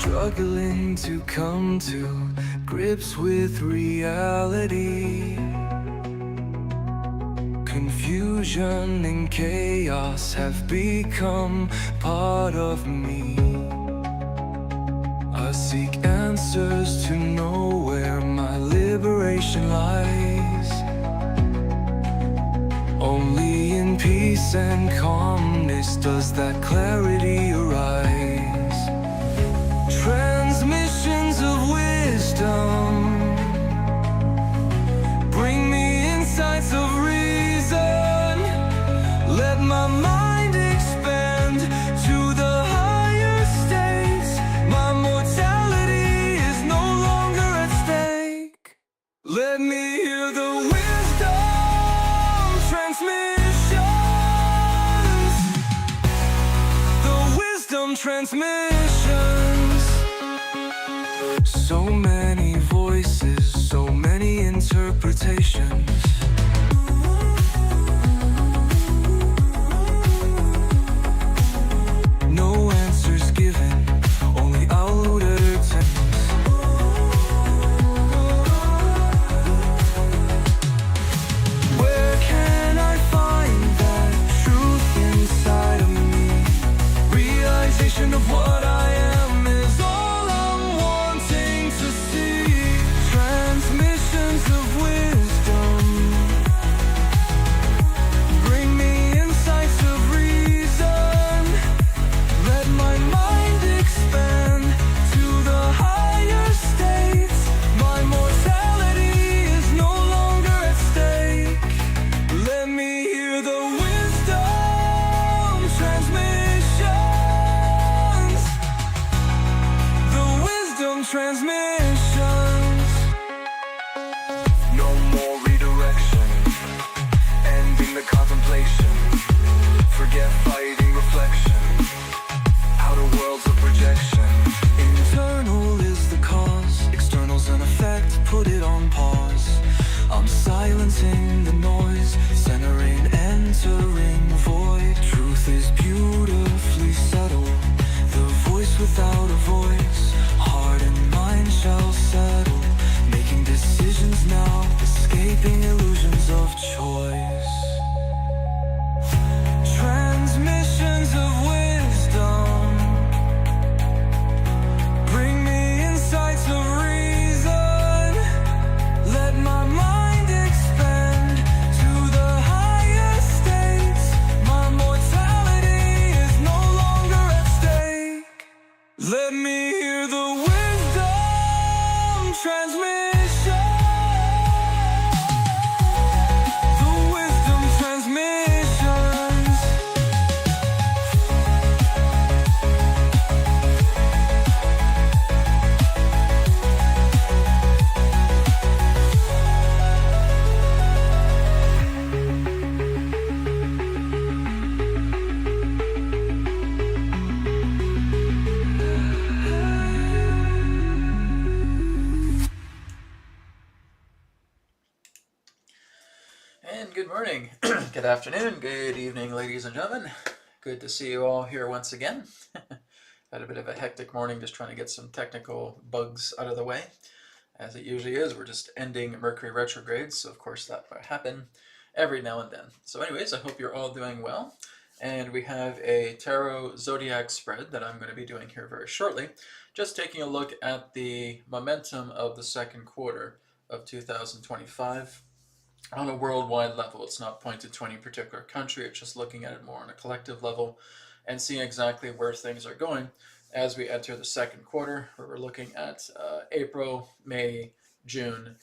struggling to come to grips with reality. Confusion and chaos have become part of me. I seek answers to know where my liberation lies. Only in peace and calmness does that clarity arise. Transmissions of wisdom bring me insights of reason. Let my mind expand to the higher states. My mortality is no longer at stake. Let me hear the wisdom transmissions. The wisdom transmissions. So many voices, so many interpretations. No answers given, only outward attempts. Where can I find that truth inside of me? Realization of what I am is all I'm wanting to see. Transmissions of wisdom bring me insights of reason. Let my mind expand to the higher states. My mortality is no longer at stake. Let me hear the wisdom transmissions. The wisdom transmissions. No more redirection, ending the contemplation. Forget fighting reflection. Outer worlds of projection. Internal is the cause, external's an effect, put it on pause. I'm silencing the noise, centering, entering void. Truth is beautifully subtle, the voice without a voice. Heart and mind shall settle, making decisions now, escaping illusions of choice. Transmissions of wisdom bring me insights of reason. Let my mind expand to the higher states. My mortality is no longer at stake. Let me hear the wisdom transmission. The wisdom transmissions. And good morning, good afternoon, good evening, ladies and gentlemen. Good to see you all here once again. Had a bit of a hectic morning just trying to get some technical bugs out of the way. As it usually is, we're just ending Mercury retrograde, so of course that will happen every now and then. So anyways, I hope you're all doing well. And we have a Tarot Zodiac Spread that I'm going to be doing here very shortly. Just taking a look at the momentum of the second quarter of 2025. On a worldwide level. It's not pointed to any particular country, it's just looking at it more on a collective level and seeing exactly where things are going as we enter the second quarter, where we're looking at April, May, June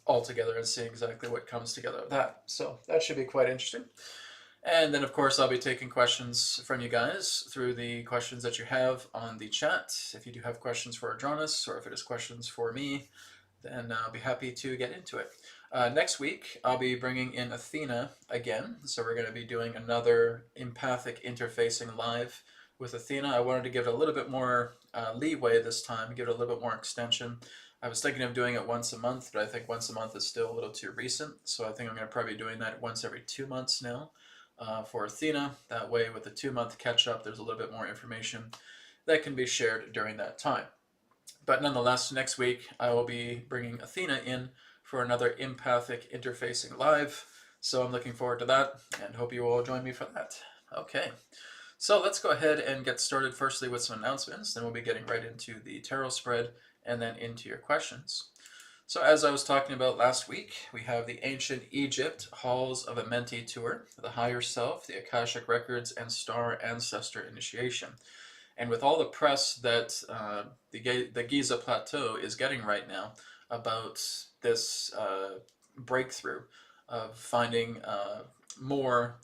all together and seeing exactly what comes together with that. So that should be quite interesting. And then of course I'll be taking questions from you guys through the questions that you have on the chat. If you do have questions for Adronis, or if it is questions for me, then I'll be happy to get into it. Next week, I'll be bringing in Athena again. So we're going to be doing another empathic interfacing live with Athena. I wanted to give it a little bit more leeway this time, give it a little bit more extension. I was thinking of doing it once a month, but I think once a month is still a little too recent. So I think I'm going to probably be doing that once every 2 months now for Athena. That way with the 2-month catch-up, there's a little bit more information that can be shared during that time. But nonetheless, next week I will be bringing Athena in for another Empathic Interfacing Live. So I'm looking forward to that and hope you all join me for that. Okay, so let's go ahead and get started firstly with some announcements. Then we'll be getting right into the tarot spread and then into your questions. So as I was talking about last week, we have the Ancient Egypt Halls of Amenti Tour, the Higher Self, the Akashic Records, and Star Ancestor Initiation. And with all the press that the Giza Plateau is getting right now about this breakthrough of finding more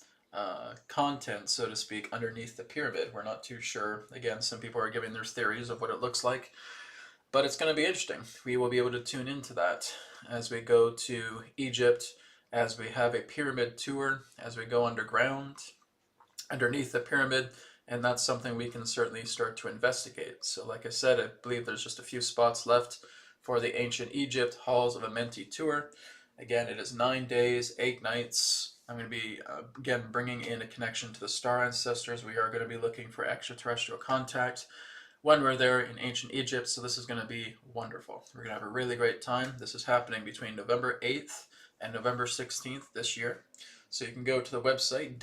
content, so to speak, underneath the pyramid, we're not too sure. Again, some people are giving their theories of what it looks like. But it's going to be interesting. We will be able to tune into that as we go to Egypt, as we have a pyramid tour, as we go underground, underneath the pyramid, and that's something we can certainly start to investigate. So like I said, I believe there's just a few spots left for the Ancient Egypt Halls of Amenti tour. Again, it is 9 days, 8 nights. I'm going to be, again, bringing in a connection to the star ancestors. We are going to be looking for extraterrestrial contact when we're there in ancient Egypt, so this is going to be wonderful. We're going to have a really great time. This is happening between November 8th and November 16th this year. So you can go to the website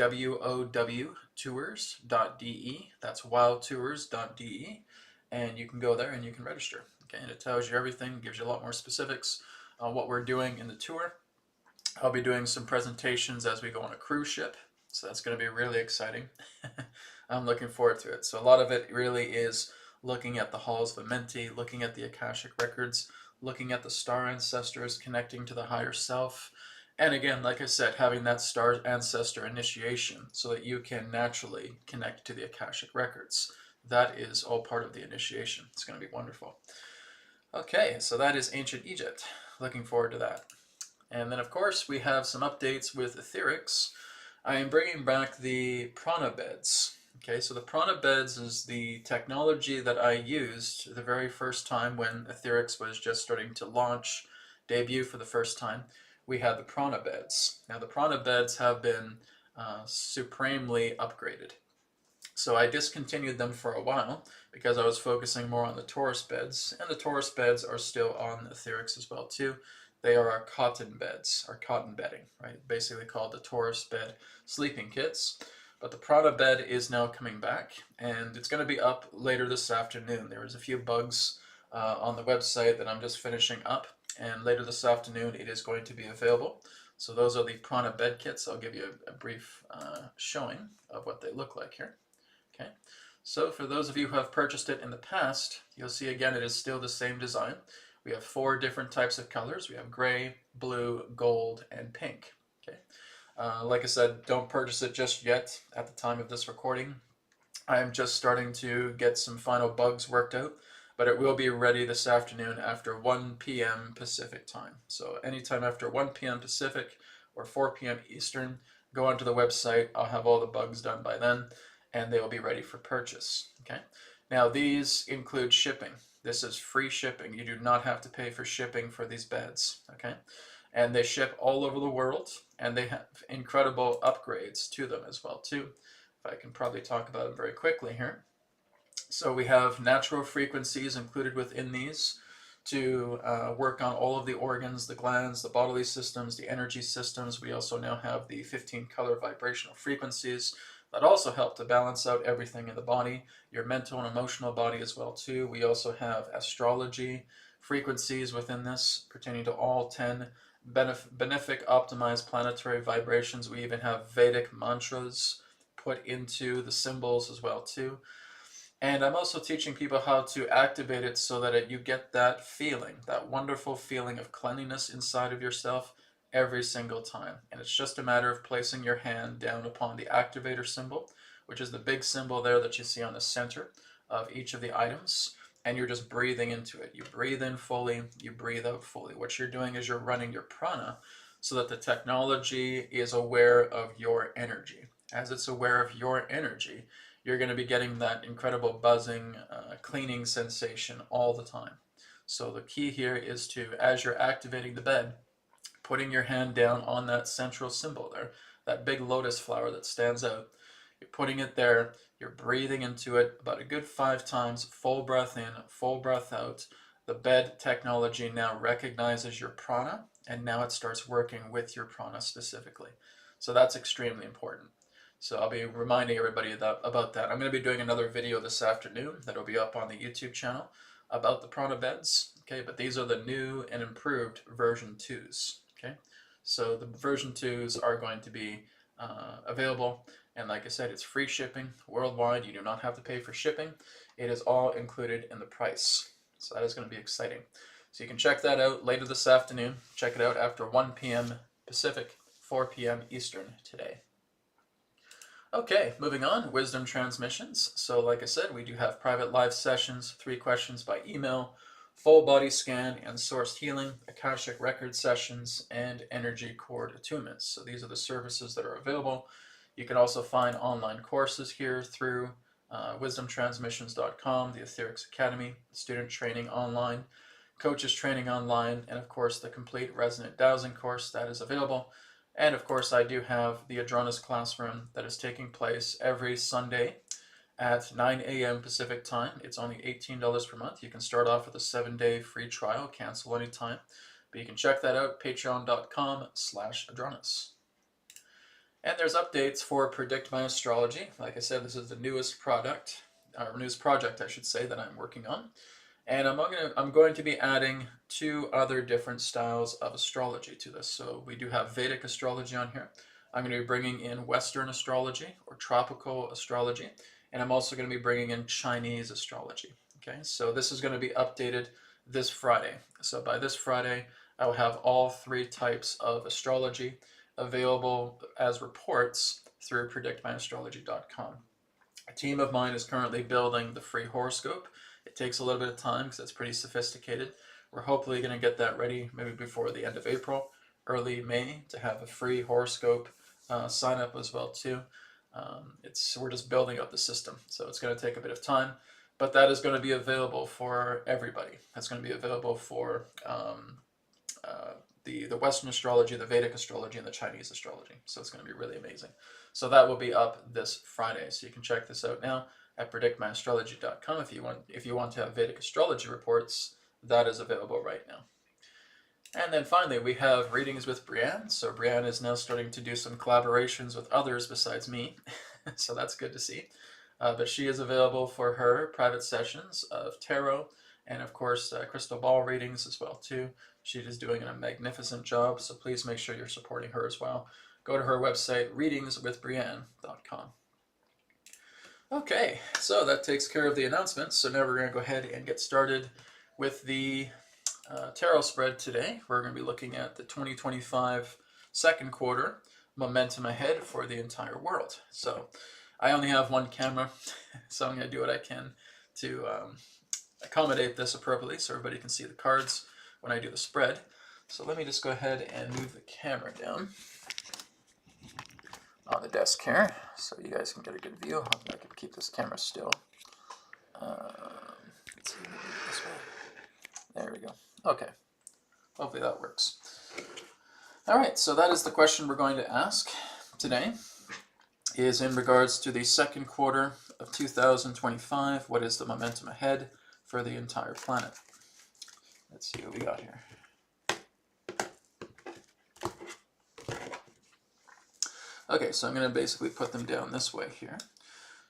wowtours.de, that's wowtours.de, and you can go there and you can register. Okay, and it tells you everything, gives you a lot more specifics on what we're doing in the tour. I'll be doing some presentations as we go on a cruise ship, so that's going to be really exciting. I'm looking forward to it. So a lot of it really is looking at the halls of Amenti, looking at the Akashic Records, looking at the star ancestors, connecting to the higher self. And again, like I said, having that star ancestor initiation so that you can naturally connect to the Akashic Records. That is all part of the initiation. It's going to be wonderful. Okay, so that is Ancient Egypt. Looking forward to that. And then, of course, we have some updates with etherics. I am bringing back the Prana beds. Okay, so the Prana beds is the technology that I used the very first time when etherics was just starting to launch, debut for the first time. We had the Prana beds. Now the Prana beds have been supremely upgraded. So I discontinued them for a while because I was focusing more on the Taurus beds, and the Taurus beds are still on etherics as well too. They are our cotton beds, our cotton bedding, right? Basically called the Taurus bed sleeping kits. But the Prana bed is now coming back, and it's going to be up later this afternoon. There was a few bugs on the website that I'm just finishing up, and later this afternoon it is going to be available. So those are the Prana bed kits. I'll give you a brief showing of what they look like here. Okay, so for those of you who have purchased it in the past, you'll see again it is still the same design. We have 4 different types of colors. We have gray, blue, gold, and pink. Okay. Like I said, don't purchase it just yet at the time of this recording. I am just starting to get some final bugs worked out, but it will be ready this afternoon after 1 p.m. Pacific time. So anytime after 1 p.m. Pacific or 4 p.m. Eastern, go onto the website. I'll have all the bugs done by then, and they will be ready for purchase. Okay. Now these include shipping. This is free shipping. You do not have to pay for shipping for these beds. Okay. And they ship all over the world, and they have incredible upgrades to them as well too. If I can probably talk about them very quickly here. So we have natural frequencies included within these to work on all of the organs, the glands, the bodily systems, the energy systems. We also now have the 15 color vibrational frequencies that also help to balance out everything in the body, your mental and emotional body as well too. We also have astrology frequencies within this pertaining to all 10 benefic optimized planetary vibrations. We even have Vedic mantras put into the symbols as well too. And I'm also teaching people how to activate it so that you get that feeling, that wonderful feeling of cleanliness inside of yourself every single time. And it's just a matter of placing your hand down upon the activator symbol, which is the big symbol there that you see on the center of each of the items. And you're just breathing into it. You breathe in fully, you breathe out fully. What you're doing is you're running your prana so that the technology is aware of your energy. As it's aware of your energy, you're going to be getting that incredible buzzing, cleaning sensation all the time. So the key here is to, as you're activating the bed, putting your hand down on that central symbol there, that big lotus flower that stands out. You're putting it there, You're breathing into it about a good 5 times, full breath in, full breath out. The bed technology now recognizes your prana, and now it starts working with your prana specifically. So that's extremely important. So I'll be reminding everybody about that. I'm going to be doing another video this afternoon that'll be up on the YouTube channel about the prana beds. Okay, but these are the new and improved version 2s. Okay, so the version 2s are going to be available, and like I said, it's free shipping worldwide. You do not have to pay for shipping. It is all included in the price. So that is going to be exciting. So you can check that out later this afternoon. Check it out after 1 p.m. Pacific, 4 p.m. Eastern today. Okay, moving on, wisdom transmissions. So like I said, we do have private live sessions, 3 questions by email, full body scan and sourced healing, Akashic record sessions, and energy cord attunements. So these are the services that are available. You can also find online courses here through wisdomtransmissions.com, the Etherics Academy, student training online, coaches training online, and of course the complete resonant dowsing course that is available. And of course I do have the Adronis classroom that is taking place every Sunday at 9 a.m. Pacific time. It's only $18 per month. You can start off with a 7-day free trial, cancel anytime. But you can check that out, patreon.com/Adronis. And there's updates for Predict My Astrology. Like I said, this is the newest project, I should say, that I'm working on. And I'm going to be adding 2 other different styles of astrology to this. So we do have Vedic astrology on here. I'm going to be bringing in Western astrology or tropical astrology. And I'm also going to be bringing in Chinese astrology. Okay, so this is going to be updated this Friday. So by this Friday, I will have all 3 types of astrology available as reports through predictmyastrology.com. A team of mine is currently building the free horoscope. It takes a little bit of time because it's pretty sophisticated. We're hopefully going to get that ready maybe before the end of April, early May, to have a free horoscope sign up as well too. We're just building up the system, so it's going to take a bit of time, but that is going to be available for everybody. That's going to be available for the Western astrology, the Vedic astrology, and the Chinese astrology. So it's going to be really amazing. So that will be up this Friday. So you can check this out now at predictmyastrology.com if you want to have Vedic astrology reports. That is available right now. And then finally, we have readings with Brianne. So Brianne is now starting to do some collaborations with others besides me. So that's good to see. But she is available for her private sessions of tarot and of course crystal ball readings as well too. She is doing a magnificent job, so please make sure you're supporting her as well. Go to her website, readingswithbrianne.com. Okay, so that takes care of the announcements. So now we're going to go ahead and get started with the tarot spread today. We're going to be looking at the 2025 second quarter momentum ahead for the entire world. So I only have 1 camera, so I'm going to do what I can to accommodate this appropriately so everybody can see the cards when I do the spread. So let me just go ahead and move the camera down on the desk here so you guys can get a good view. Hopefully I can keep this camera still. Let's see, maybe this way. There we go. Okay. Hopefully that works. All right, so that is the question we're going to ask today, is in regards to the second quarter of 2025. What is the momentum ahead for the entire planet? Let's see what we got here. Okay, so I'm going to basically put them down this way here.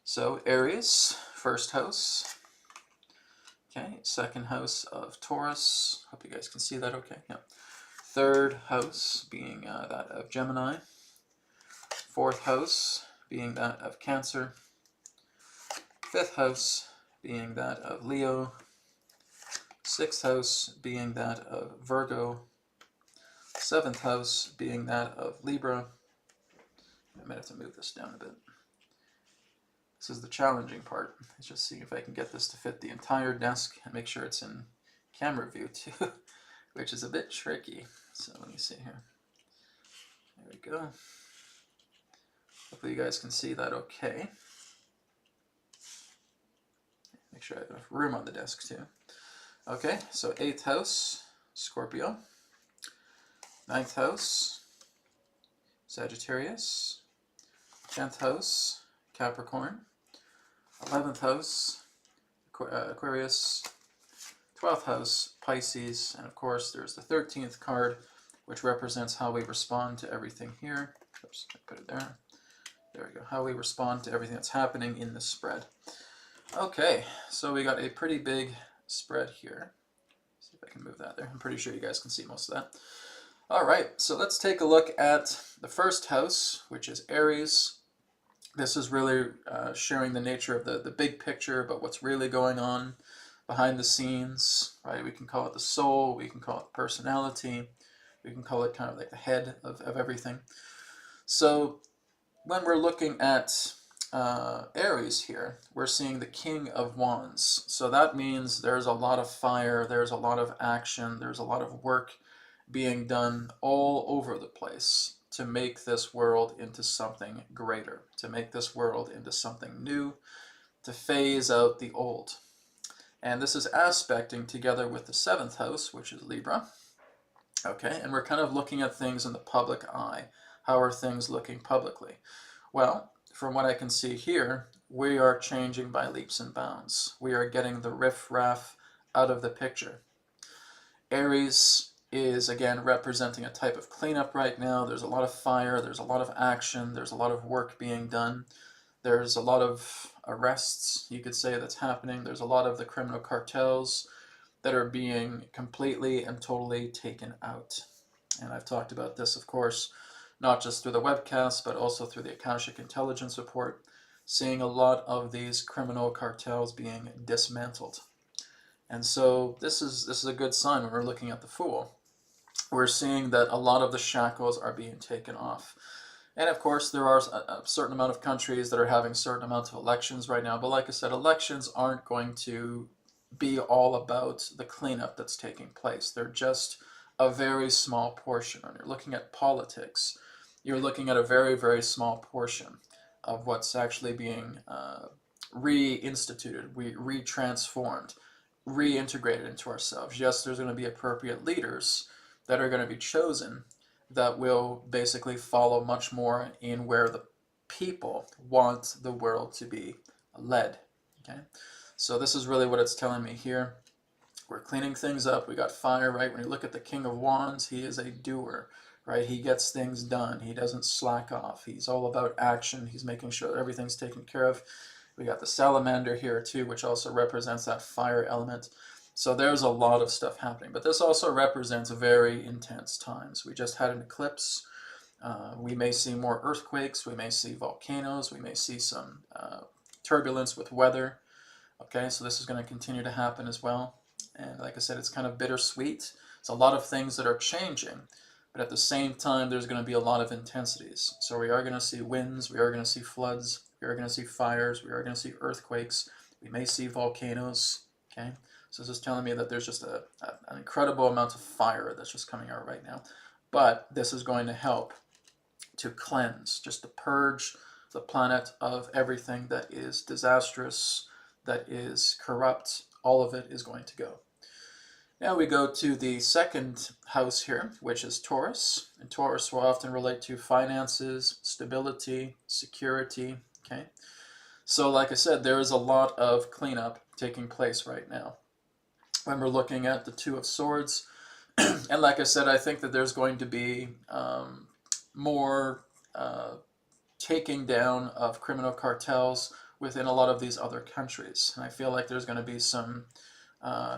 So Aries, first house. Okay, second house of Taurus. Hope you guys can see that okay. Yeah. Third house being that of Gemini. Fourth house being that of Cancer. Fifth house being that of Leo. Sixth house being that of Virgo. Seventh house being that of Libra. I might have to move this down a bit. This is the challenging part. It's just seeing if I can get this to fit the entire desk and make sure it's in camera view too, which is a bit tricky. So let me see here. There we go. Hopefully you guys can see that okay. Make sure I have enough room on the desk too. Okay, so 8th house, Scorpio. 9th house, Sagittarius. 10th house, Capricorn. 11th house, Aquarius, 12th house, Pisces, and of course there's the 13th card, which represents how we respond to everything here. Oops, I put it there. There we go. How we respond to everything that's happening in the spread. Okay, so we got a pretty big spread here. See if I can move that there. I'm pretty sure you guys can see most of that. All right, so let's take a look at the first house, which is Aries. This is really sharing the nature of the big picture, but what's really going on behind the scenes, right? We can call it the soul, we can call it personality, we can call it kind of like the head of everything. So when we're looking at Aries here, we're seeing the King of Wands. So that means there's a lot of fire, there's a lot of action, there's a lot of work being done all over the place to make this world into something greater, to make this world into something new, to phase out the old. And this is aspecting together with the 7th house, which is Libra. Okay, and we're kind of looking at things in the public eye. How are things looking publicly? Well, from what I can see here, we are changing by leaps and bounds. We are getting the riff-raff out of the picture. Aries is, again, representing a type of cleanup right now. There's a lot of fire, there's a lot of action, there's a lot of work being done. There's a lot of arrests, you could say, that's happening. There's a lot of the criminal cartels that are being completely and totally taken out. And I've talked about this, of course, not just through the webcast, but also through the Akashic Intelligence Report, seeing a lot of these criminal cartels being dismantled. And so this is a good sign when we're looking at the Fool. We're seeing that a lot of the shackles are being taken off. And of course, there are a certain amount of countries that are having certain amounts of elections right now. But like I said, elections aren't going to be all about the cleanup that's taking place. They're just a very small portion. When you're looking at politics, you're looking at a very, very small portion of what's actually being reinstituted, retransformed, reintegrated into ourselves. Yes, there's going to be appropriate leaders that are going to be chosen that will basically follow much more in where the people want the world to be led. Okay, so this is really what it's telling me here. We're cleaning things up. We got fire, right? When you look at the King of Wands, he is a doer, right? He gets things done. He doesn't slack off. He's all about action. He's making sure that everything's taken care of. We got the Salamander here too, which also represents that fire element. So there's a lot of stuff happening, but this also represents very intense times. We just had an eclipse. We may see more earthquakes. We may see volcanoes. We may see some turbulence with weather. Okay, so this is going to continue to happen as well. And like I said, it's kind of bittersweet. It's a lot of things that are changing, but at the same time, there's going to be a lot of intensities. So we are going to see winds. We are going to see floods. We are going to see fires. We are going to see earthquakes. We may see volcanoes. Okay. So this is telling me that there's just an incredible amount of fire that's just coming out right now. But this is going to help to cleanse, just to purge the planet of everything that is disastrous, that is corrupt. All of it is going to go. Now we go to the second house here, which is Taurus. And Taurus will often relate to finances, stability, security. Okay. So like I said, there is a lot of cleanup taking place right now. When we're looking at the Two of Swords, and like I said, I think that there's going to be more taking down of criminal cartels within a lot of these other countries. And I feel like there's going to be some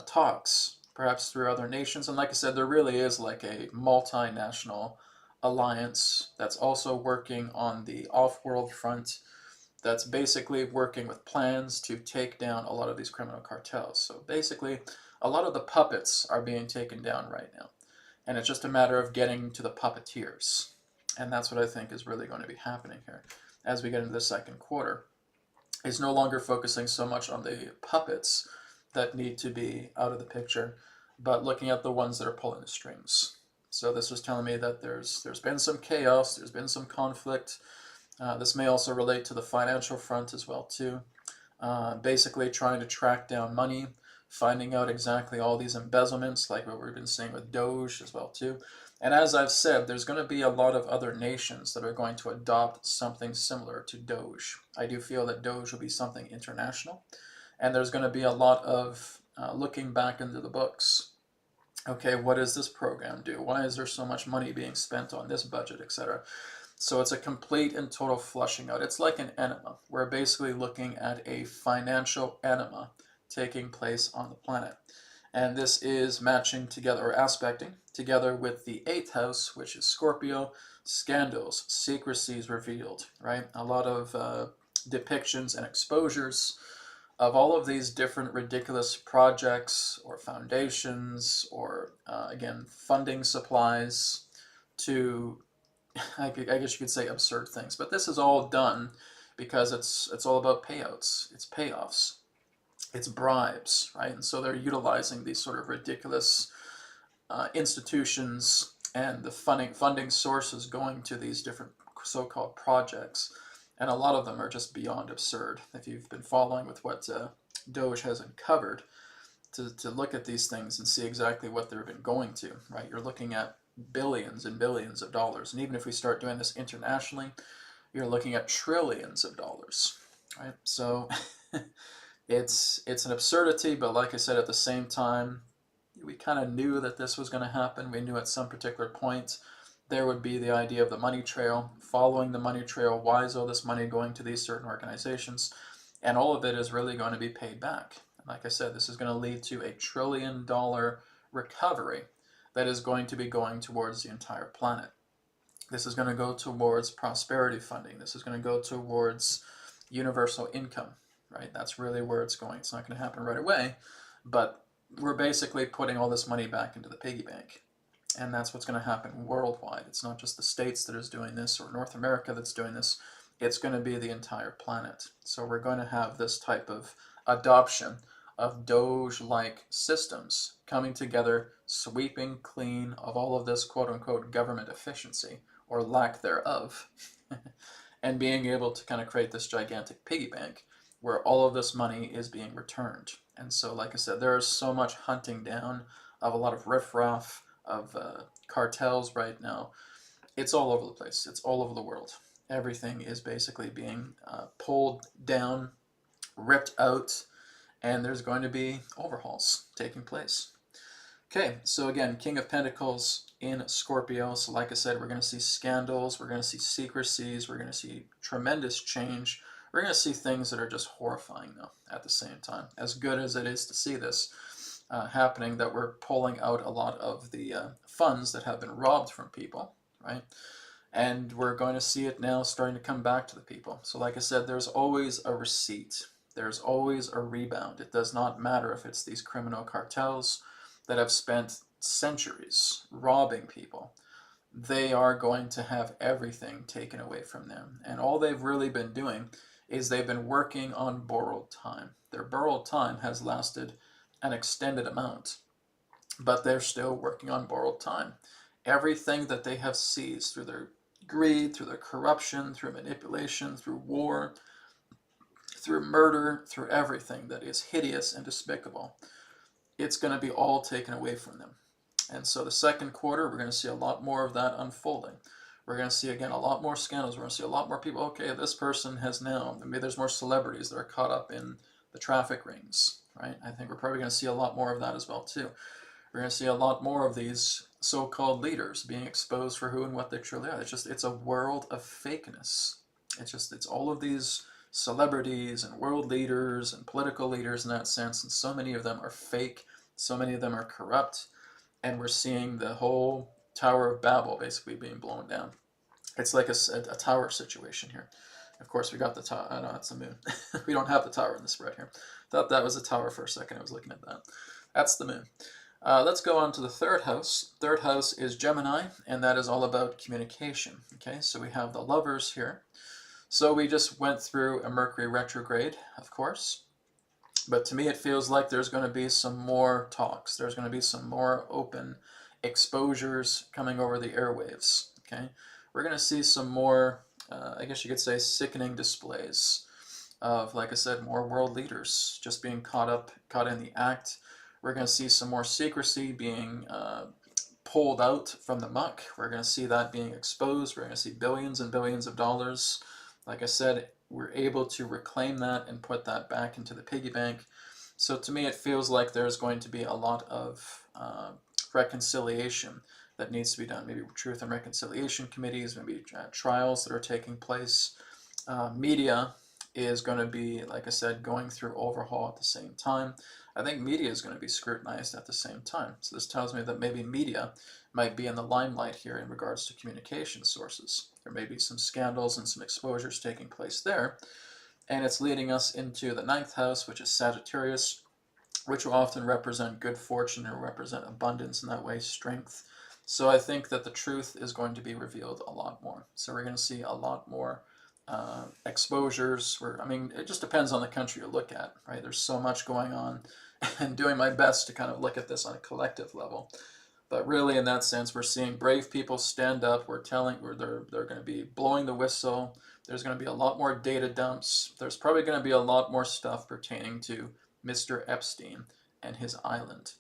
talks, perhaps through other nations. And like I said, there really is like a multinational alliance that's also working on the off-world front, that's basically working with plans to take down a lot of these criminal cartels. So basically, a lot of the puppets are being taken down right now. And it's just a matter of getting to the puppeteers. And that's what I think is really going to be happening here as we get into the second quarter. It's no longer focusing so much on the puppets that need to be out of the picture, but looking at the ones that are pulling the strings. So this was telling me that there's been some chaos, there's been some conflict. This may also relate to the financial front as well too. Basically trying to track down money finding out exactly all these embezzlements, like what we've been seeing with Doge as well too. And as I've said, there's going to be a lot of other nations that are going to adopt something similar to Doge. I do feel that Doge will be something international, and there's going to be a lot of looking back into the books. Okay, what does this program do? Why is there so much money being spent on this budget, etc.? So it's a complete and total flushing out. It's like an enema. We're basically looking at a financial enema taking place on the planet. And this is matching together, or aspecting together with the 8th house, which is Scorpio, scandals, secrecies revealed, right? A lot of depictions and exposures of all of these different ridiculous projects or foundations or, again, funding supplies to, I guess you could say, absurd things. But this is all done because it's all about payouts, it's payoffs, it's bribes, right? And so they're utilizing these sort of ridiculous institutions and the funding sources going to these different so-called projects. And a lot of them are just beyond absurd. If you've been following with what Doge has uncovered, to look at these things and see exactly what they've been going to, right? You're looking at billions and billions of dollars. And even if we start doing this internationally, you're looking at trillions of dollars, right? So it's an absurdity, but like I said, at the same time, we kind of knew that this was going to happen. We knew at some particular point there would be the idea of the money trail, following the money trail. Why is all this money going to these certain organizations? And all of it is really going to be paid back. And like I said, this is going to lead to $1 trillion recovery that is going to be going towards the entire planet. This is going to go towards prosperity funding. This is going to go towards universal income, right? That's really where it's going. It's not going to happen right away, but we're basically putting all this money back into the piggy bank. And that's what's going to happen worldwide. It's not just the States that is doing this or North America that's doing this. It's going to be the entire planet. So we're going to have this type of adoption of Doge-like systems coming together, sweeping clean of all of this quote-unquote government efficiency or lack thereof, and being able to kind of create this gigantic piggy bank where all of this money is being returned. And so, like I said, there is so much hunting down of a lot of riffraff, of cartels right now. It's all over the place. It's all over the world. Everything is basically being pulled down, ripped out, and there's going to be overhauls taking place. Okay, so again, King of Pentacles in Scorpio. So like I said, we're going to see scandals, we're going to see secrecies, we're going to see tremendous change. We're going to see things that are just horrifying, though, at the same time. As good as it is to see this happening, that we're pulling out a lot of the funds that have been robbed from people, right? And we're going to see it now starting to come back to the people. So like I said, there's always a receipt. There's always a rebound. It does not matter if it's these criminal cartels that have spent centuries robbing people. They are going to have everything taken away from them. And all they've really been doing is they've been working on borrowed time. Their borrowed time has lasted an extended amount, but they're still working on borrowed time. Everything that they have seized through their greed, through their corruption, through manipulation, through war, through murder, through everything that is hideous and despicable, it's going to be all taken away from them. And so the second quarter, we're going to see a lot more of that unfolding. We're going to see, again, a lot more scandals. We're going to see a lot more people, okay, this person has now, maybe there's more celebrities that are caught up in the traffic rings, right? I think we're probably going to see a lot more of that as well, too. We're going to see a lot more of these so-called leaders being exposed for who and what they truly are. It's a world of fakeness. It's all of these celebrities and world leaders and political leaders in that sense, and so many of them are fake, so many of them are corrupt, and we're seeing the whole Tower of Babel basically being blown down. It's like a tower situation here. Of course, we got the tower. Oh, no, it's the moon. We don't have the tower in the spread here. Thought that was a tower for a second. I was looking at that. That's the moon. Let's go on to the third house. Third house is Gemini, and that is all about communication. Okay, so we have the Lovers here. So we just went through a Mercury retrograde, of course. But to me, it feels like there's going to be some more talks. There's going to be some more open exposures coming over the airwaves. Okay, we're going to see some more, I guess you could say, sickening displays of, like I said, more world leaders just being caught in the act. We're going to see some more secrecy being pulled out from the muck. We're going to see that being exposed. We're going to see billions and billions of dollars. Like I said, we're able to reclaim that and put that back into the piggy bank. So to me, it feels like there's going to be a lot of reconciliation that needs to be done. Maybe truth and reconciliation committees, maybe trials that are taking place. Media is going to be, like I said, going through overhaul at the same time. I think media is going to be scrutinized at the same time. So this tells me that maybe media might be in the limelight here in regards to communication sources. There may be some scandals and some exposures taking place there. And it's leading us into the 9th house, which is Sagittarius, which will often represent good fortune or represent abundance in that way, strength. So I think that the truth is going to be revealed a lot more. So we're going to see a lot more exposures. I mean, it just depends on the country you look at, right? There's so much going on, and doing my best to kind of look at this on a collective level. But really, in that sense, we're seeing brave people stand up. They're going to be blowing the whistle. There's going to be a lot more data dumps. There's probably going to be a lot more stuff pertaining to Mr. Epstein and his island.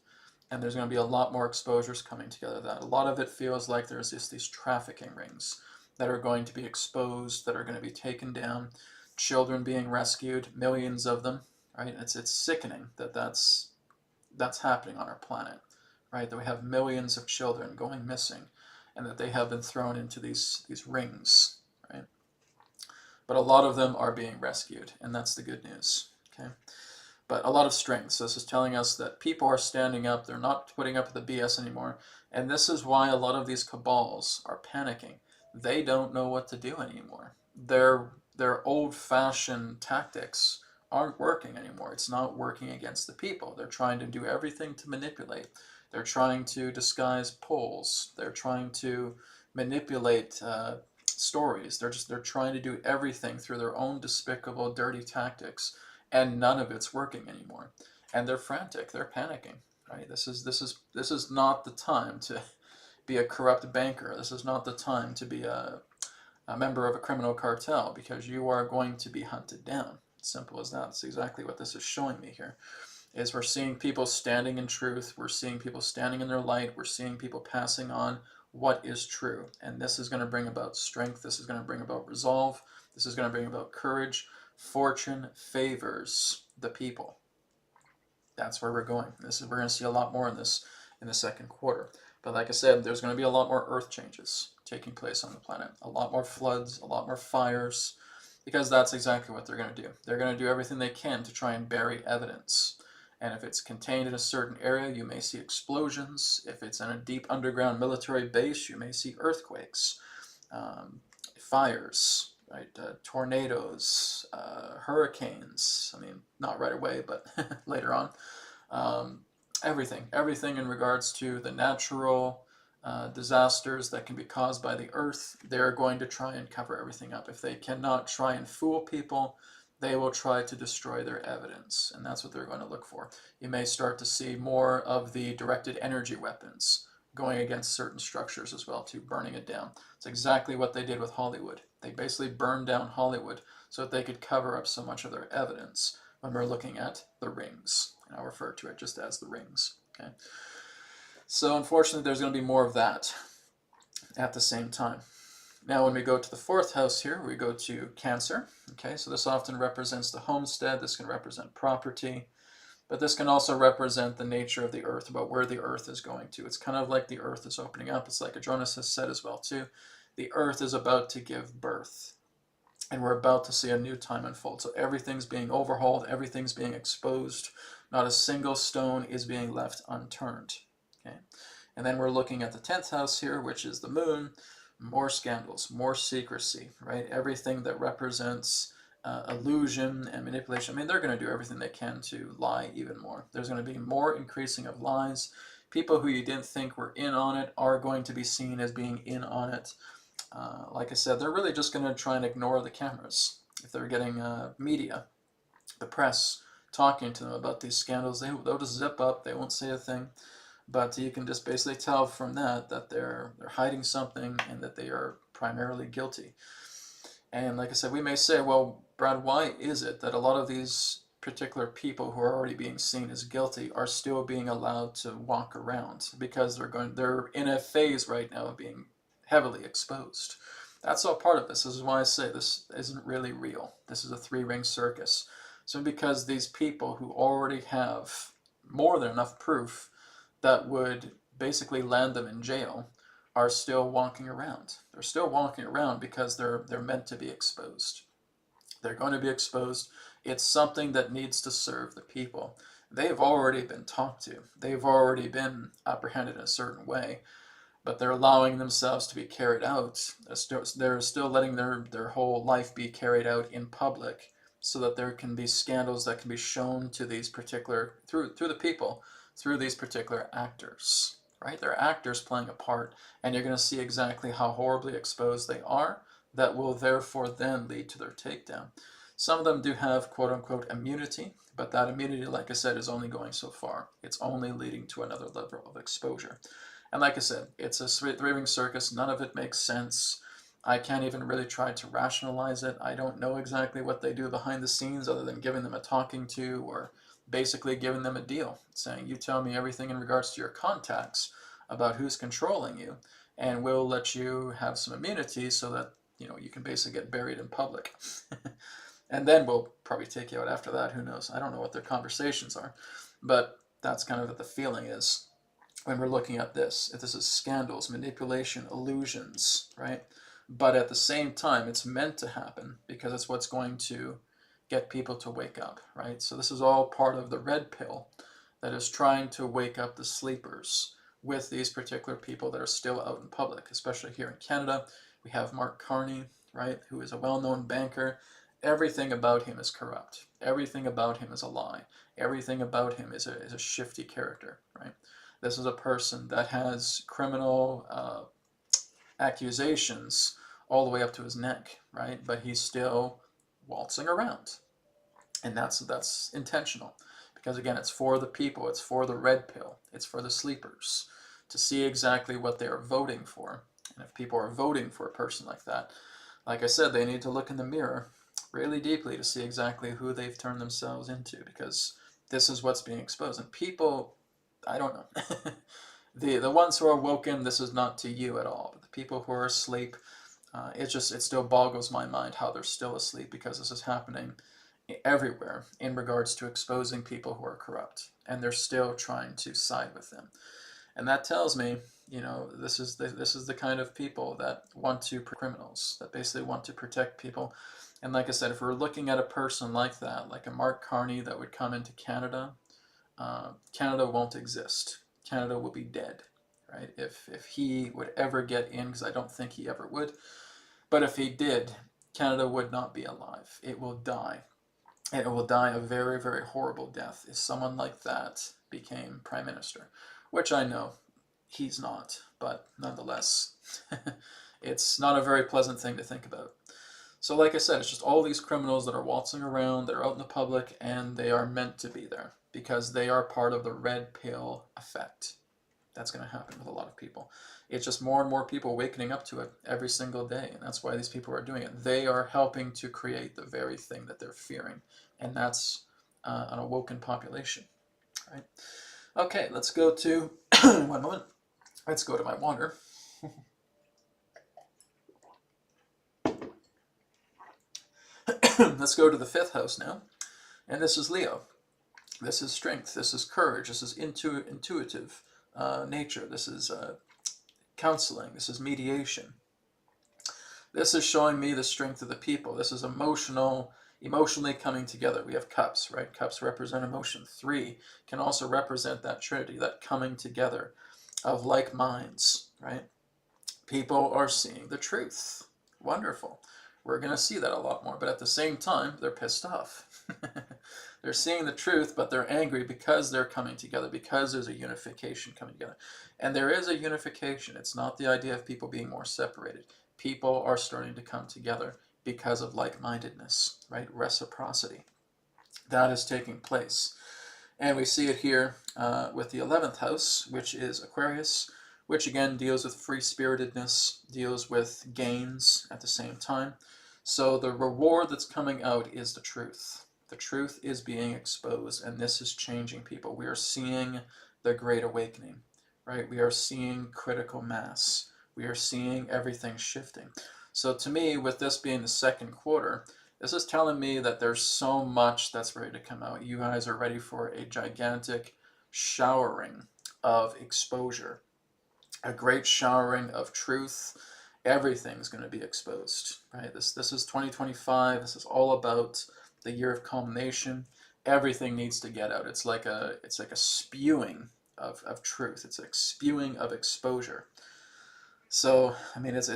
And there's going to be a lot more exposures coming together. That a lot of it feels like there's just these trafficking rings that are going to be exposed, that are going to be taken down, children being rescued, millions of them, right? It's sickening that that's happening on our planet, right? That we have millions of children going missing, and that they have been thrown into these rings, right? But a lot of them are being rescued, and that's the good news, okay? But a lot of strength. So this is telling us that people are standing up. They're not putting up with the BS anymore. And this is why a lot of these cabals are panicking. They don't know what to do anymore. Their old-fashioned tactics aren't working anymore. It's not working against the people. They're trying to do everything to manipulate. They're trying to disguise polls. They're trying to manipulate stories. They're trying to do everything through their own despicable, dirty tactics, and none of it's working anymore. And they're frantic. They're panicking. Right? This is not the time to be a corrupt banker. This is not the time to be a member of a criminal cartel, because you are going to be hunted down. Simple as that. That's exactly what this is showing me here. Is we're seeing people standing in truth. We're seeing people standing in their light. We're seeing people passing on what is true. And this is going to bring about strength. This is going to bring about resolve. This is going to bring about courage. Fortune favors the people. That's where we're going. We're going to see a lot more in this in the second quarter. But like I said, there's going to be a lot more earth changes taking place on the planet. A lot more floods, a lot more fires, because that's exactly what they're going to do. They're going to do everything they can to try and bury evidence. And if it's contained in a certain area, you may see explosions. If it's in a deep underground military base, you may see earthquakes, fires, right? Tornadoes, hurricanes. I mean, not right away, but later on. Everything in regards to the natural disasters that can be caused by the earth, they're going to try and cover everything up. If they cannot try and fool people, they will try to destroy their evidence, and that's what they're going to look for. You may start to see more of the directed energy weapons going against certain structures as well, too, burning it down. It's exactly what they did with Hollywood. They basically burned down Hollywood so that they could cover up so much of their evidence when we're looking at the rings. And I'll refer to it just as the rings. Okay. So unfortunately, there's going to be more of that at the same time. Now, when we go to the 4th house here, we go to Cancer. Okay, so this often represents the homestead. This can represent property. But this can also represent the nature of the earth, about where the earth is going to. It's kind of like the earth is opening up. It's like Adronis has said as well, too. The earth is about to give birth. And we're about to see a new time unfold. So everything's being overhauled. Everything's being exposed. Not a single stone is being left unturned. Okay, and then we're looking at the 10th house here, which is the moon. More scandals, more secrecy, right? Everything that represents illusion and manipulation. I mean, they're going to do everything they can to lie even more. There's going to be more increasing of lies. People who you didn't think were in on it are going to be seen as being in on it. Like I said, they're really just going to try and ignore the cameras. If they're getting media, the press, talking to them about these scandals, they'll just zip up. They won't say a thing. But you can just basically tell from that they're hiding something and that they are primarily guilty. And like I said, we may say, well, Brad, why is it that a lot of these particular people who are already being seen as guilty are still being allowed to walk around? Because they're in a phase right now of being heavily exposed. That's all part of this. This is why I say this isn't really real. This is a three-ring circus. So because these people who already have more than enough proof that would basically land them in jail are still walking around. They're still walking around because they're meant to be exposed. They're going to be exposed. It's something that needs to serve the people. They've already been talked to. They've already been apprehended in a certain way, but they're allowing themselves to be carried out. They're still letting their whole life be carried out in public so that there can be scandals that can be shown to these particular, through the people, through these particular actors, right? They're actors playing a part, and you're going to see exactly how horribly exposed they are. That will therefore then lead to their takedown. Some of them do have quote-unquote immunity, but that immunity, like I said, is only going so far. It's only leading to another level of exposure. And like I said, it's a three-ring circus. None of it makes sense. I can't even really try to rationalize it. I don't know exactly what they do behind the scenes other than giving them a talking to or basically giving them a deal, saying, you tell me everything in regards to your contacts about who's controlling you, and we'll let you have some immunity so that you can basically get buried in public. And then we'll probably take you out after that. Who knows? I don't know what their conversations are. But that's kind of what the feeling is when we're looking at this. If this is scandals, manipulation, illusions, right? But at the same time, it's meant to happen because it's what's going to get people to wake up, right? So this is all part of the red pill that is trying to wake up the sleepers with these particular people that are still out in public, especially here in Canada. We have Mark Carney, right, who is a well-known banker. Everything about him is corrupt. Everything about him is a lie. Everything about him is a shifty character, right? This is a person that has criminal accusations all the way up to his neck, right? But he's still waltzing around. And that's intentional. Because again, it's for the people. It's for the red pill. It's for the sleepers to see exactly what they are voting for. And if people are voting for a person like that, like I said, they need to look in the mirror really deeply to see exactly who they've turned themselves into, because this is what's being exposed. And people, I don't know. The ones who are woken, this is not to you at all. But the people who are asleep, it still boggles my mind how they're still asleep, because this is happening everywhere in regards to exposing people who are corrupt. And they're still trying to side with them. And that tells me, this is the kind of people that want to criminals, that basically want to protect people. And like I said, if we're looking at a person like that, like a Mark Carney that would come into Canada, Canada won't exist. Canada will be dead, right? If he would ever get in, because I don't think he ever would, but if he did, Canada would not be alive. It will die. And it will die a very, very horrible death if someone like that became Prime Minister, which I know he's not, but nonetheless, it's not a very pleasant thing to think about. So like I said, it's just all these criminals that are waltzing around, they're out in the public, and they are meant to be there because they are part of the red pill effect. That's going to happen with a lot of people. It's just more and more people awakening up to it every single day, and that's why these people are doing it. They are helping to create the very thing that they're fearing, and that's an awoken population, right? Okay, let's go to, one moment, let's go to my water. Let's go to the 5th house now, and this is Leo. This is strength, this is courage, this is intuitive nature, this is counseling, this is mediation. This is showing me the strength of the people. This is emotionally coming together. We have cups, right? Cups represent emotion. 3 can also represent that trinity, that coming together of like minds, right? People are seeing the truth. Wonderful. We're going to see that a lot more, but at the same time, they're pissed off. They're seeing the truth, but they're angry because they're coming together, because there's a unification coming together. And there is a unification. It's not the idea of people being more separated. People are starting to come together because of like-mindedness, right? Reciprocity. That is taking place. And we see it here with the 11th house, which is Aquarius, which again deals with free-spiritedness, deals with gains at the same time. So the reward that's coming out is the truth. The truth is being exposed, and this is changing people. We are seeing the Great Awakening, right? We are seeing critical mass. We are seeing everything shifting. So to me, with this being the second quarter, this is telling me that there's so much that's ready to come out. You guys are ready for a gigantic showering of exposure, a great showering of truth. Everything's going to be exposed, right? This is 2025. This is all about the year of culmination. Everything needs to get out. It's like a spewing of truth. It's a spewing of exposure. So I mean, it's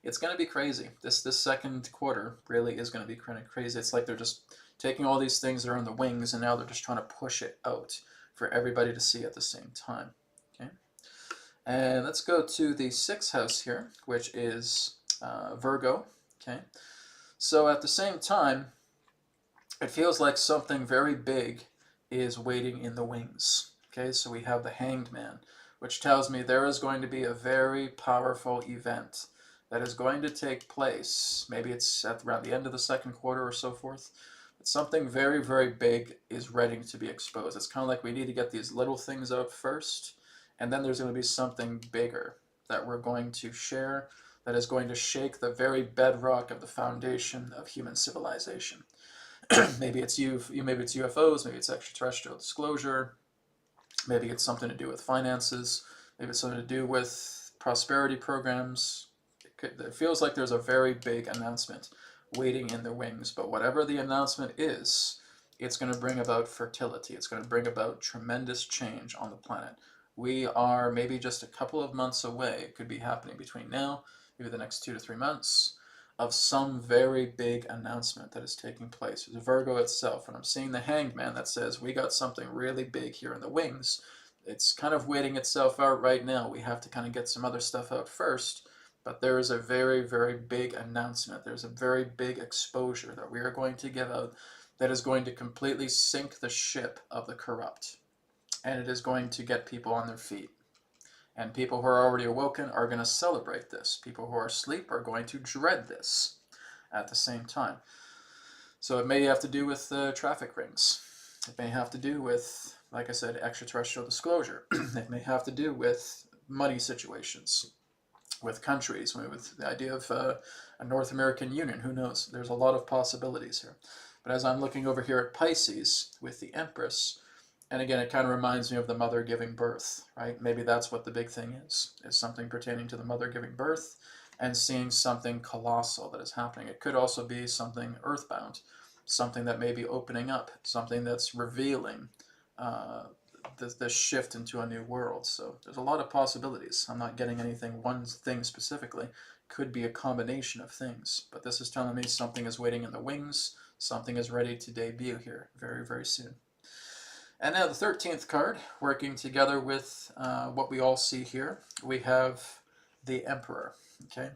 it's going to be crazy. This second quarter really is going to be kind of crazy. It's like they're just taking all these things that are in the wings, and now they're just trying to push it out for everybody to see at the same time. Okay. And let's go to the 6th house here, which is Virgo. Okay. So at the same time, it feels like something very big is waiting in the wings. Okay, so we have the Hanged Man, which tells me there is going to be a very powerful event that is going to take place. Maybe it's at around the end of the second quarter or so forth. But something very, very big is ready to be exposed. It's kind of like we need to get these little things out first, and then there's going to be something bigger that we're going to share that is going to shake the very bedrock of the foundation of human civilization. Maybe it's maybe it's UFOs, maybe it's extraterrestrial disclosure, maybe it's something to do with finances, maybe it's something to do with prosperity programs. It feels like there's a very big announcement waiting in the wings, but whatever the announcement is, it's going to bring about fertility. It's going to bring about tremendous change on the planet. We are maybe just a couple of months away. It could be happening between now, maybe the next 2 to 3 months, of some very big announcement that is taking place. The Virgo itself, when I'm seeing the Hanged Man that says we got something really big here in the wings, it's kind of waiting itself out right now. We have to kind of get some other stuff out first, but there is a very, very big announcement. There's a very big exposure that we are going to give out that is going to completely sink the ship of the corrupt, and it is going to get people on their feet. And people who are already awoken are going to celebrate this. People who are asleep are going to dread this at the same time. So it may have to do with traffic rings. It may have to do with, like I said, extraterrestrial disclosure. It may have to do with money situations, with countries, with the idea of a North American Union. Who knows? There's a lot of possibilities here. But as I'm looking over here at Pisces with the Empress, and again, it kind of reminds me of the mother giving birth, right? Maybe that's what the big thing is something pertaining to the mother giving birth and seeing something colossal that is happening. It could also be something earthbound, something that may be opening up, something that's revealing the shift into a new world. So there's a lot of possibilities. I'm not getting anything, one thing specifically. Could be a combination of things. But this is telling me something is waiting in the wings. Something is ready to debut here very, very soon. And now the 13th card, working together with what we all see here, we have the Emperor. Okay,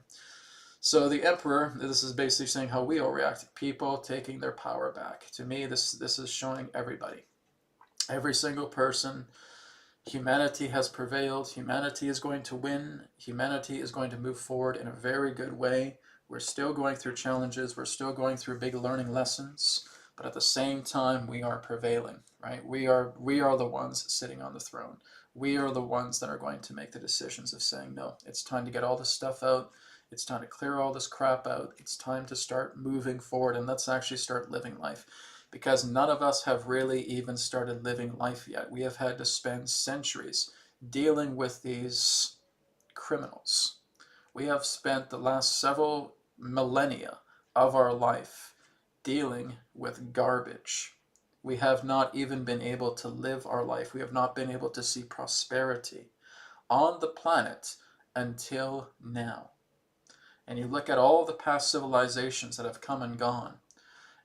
so the Emperor, this is basically saying how we all react. People taking their power back. To me, this is showing everybody, every single person. Humanity has prevailed. Humanity is going to win. Humanity is going to move forward in a very good way. We're still going through challenges. We're still going through big learning lessons. But at the same time, we are prevailing, right? We are the ones sitting on the throne. We are the ones that are going to make the decisions of saying, no, it's time to get all this stuff out. It's time to clear all this crap out. It's time to start moving forward, and let's actually start living life. Because none of us have really even started living life yet. We have had to spend centuries dealing with these criminals. We have spent the last several millennia of our life dealing with garbage. We have not even been able to live our life. We have not been able to see prosperity on the planet until now. And you look at all the past civilizations that have come and gone,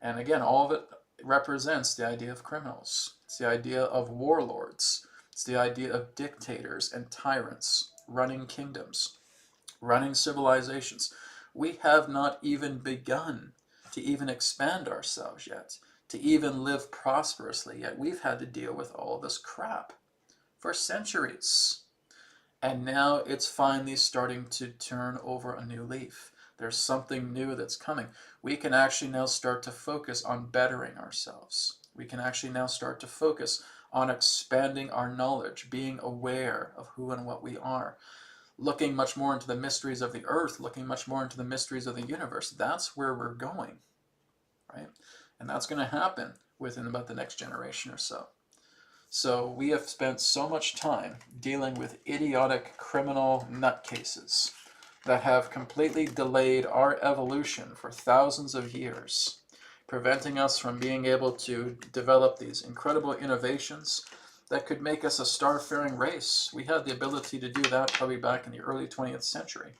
and again, all of it represents the idea of criminals. It's the idea of warlords. It's the idea of dictators and tyrants running kingdoms, running civilizations. We have not even begun to even expand ourselves yet, to even live prosperously yet. We've had to deal with all this crap for centuries. And now it's finally starting to turn over a new leaf. There's something new that's coming. We can actually now start to focus on bettering ourselves. We can actually now start to focus on expanding our knowledge, being aware of who and what we are, looking much more into the mysteries of the earth, looking much more into the mysteries of the universe. That's where we're going, right? And that's going to happen within about the next generation or so. So we have spent so much time dealing with idiotic criminal nutcases that have completely delayed our evolution for thousands of years, preventing us from being able to develop these incredible innovations that could make us a star-faring race. We had the ability to do that probably back in the early 20th century.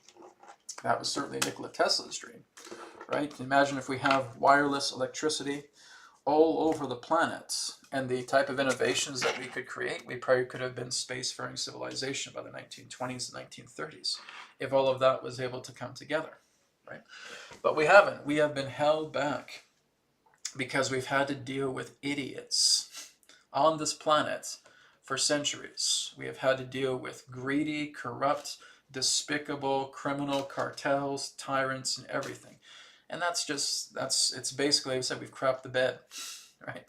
That was certainly Nikola Tesla's dream, right? Imagine if we have wireless electricity all over the planet, and the type of innovations that we could create, we probably could have been space-faring civilization by the 1920s and 1930s, if all of that was able to come together, right? But we haven't. We have been held back because we've had to deal with idiots on this planet for centuries. We have had to deal with greedy, corrupt, despicable criminal cartels, tyrants, and everything. And it's basically, like I said, we've crapped the bed, right?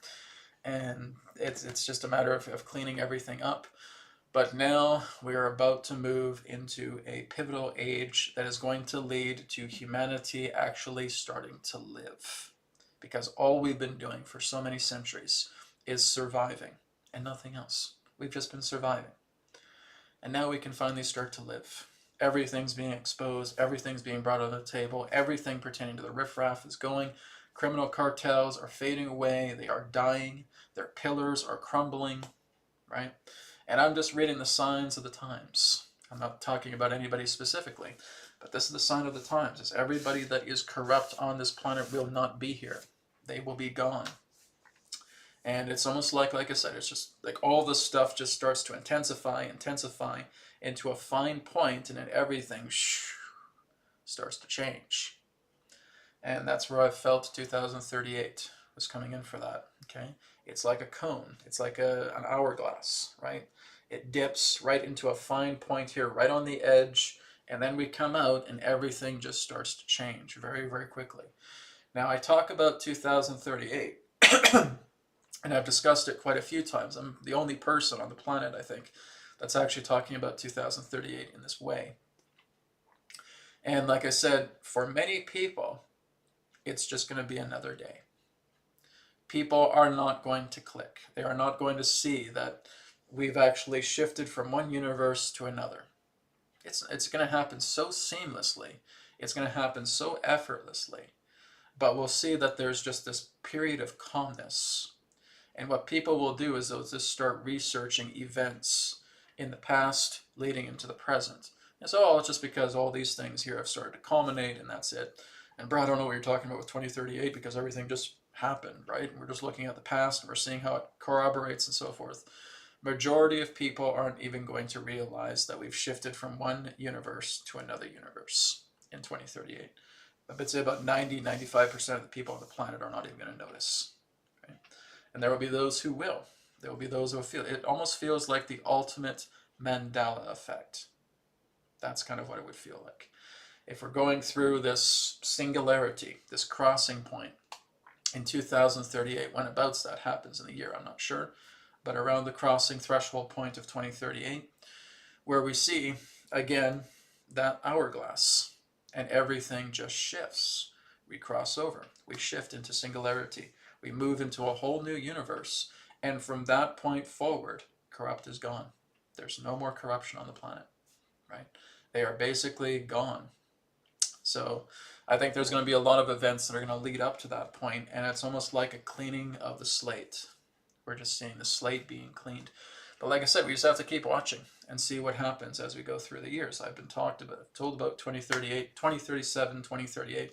And it's just a matter of cleaning everything up. But now we are about to move into a pivotal age that is going to lead to humanity actually starting to live. Because all we've been doing for so many centuries is surviving and nothing else. We've just been surviving. And now we can finally start to live. Everything's being exposed, everything's being brought on the table, everything pertaining to the riffraff is going. Criminal cartels are fading away, they are dying, their pillars are crumbling, right? And I'm just reading the signs of the times. I'm not talking about anybody specifically, but this is the sign of the times. It's everybody that is corrupt on this planet will not be here. They will be gone. And it's almost like I said, it's just like all this stuff just starts to intensify into a fine point, and then everything starts to change. And that's where I felt 2038 was coming in for that, okay? It's like a cone. It's like an hourglass, right? It dips right into a fine point here, right on the edge, and then we come out and everything just starts to change very, very quickly. Now, I talk about 2038, and I've discussed it quite a few times. I'm the only person on the planet, I think, that's actually talking about 2038 in this way. And like I said, for many people, it's just going to be another day. People are not going to click. They are not going to see that we've actually shifted from one universe to another. It's going to happen so seamlessly. It's going to happen so effortlessly. But we'll see that there's just this period of calmness. And what people will do is they'll just start researching events in the past leading into the present. And so, it's just because all these things here have started to culminate and that's it. And Brad, I don't know what you're talking about with 2038 because everything just happened, right? And we're just looking at the past and we're seeing how it corroborates and so forth. Majority of people aren't even going to realize that we've shifted from one universe to another universe in 2038. I would say about 90-95% of the people on the planet are not even going to notice. Right? And there will be those who will. There will be those who will feel. It almost feels like the ultimate Mandela effect. That's kind of what it would feel like. If we're going through this singularity, this crossing point in 2038, when about that happens in the year, I'm not sure, but around the crossing threshold point of 2038, where we see, again, that hourglass, and everything just shifts. We cross over. We shift into singularity. We move into a whole new universe. And from that point forward, corrupt is gone. There's no more corruption on the planet, right? They are basically gone. So I think there's going to be a lot of events that are going to lead up to that point, and it's almost like a cleaning of the slate. We're just seeing the slate being cleaned. But like I said, we just have to keep watching and see what happens as we go through the years. I've been told about 2038, 2037, 2038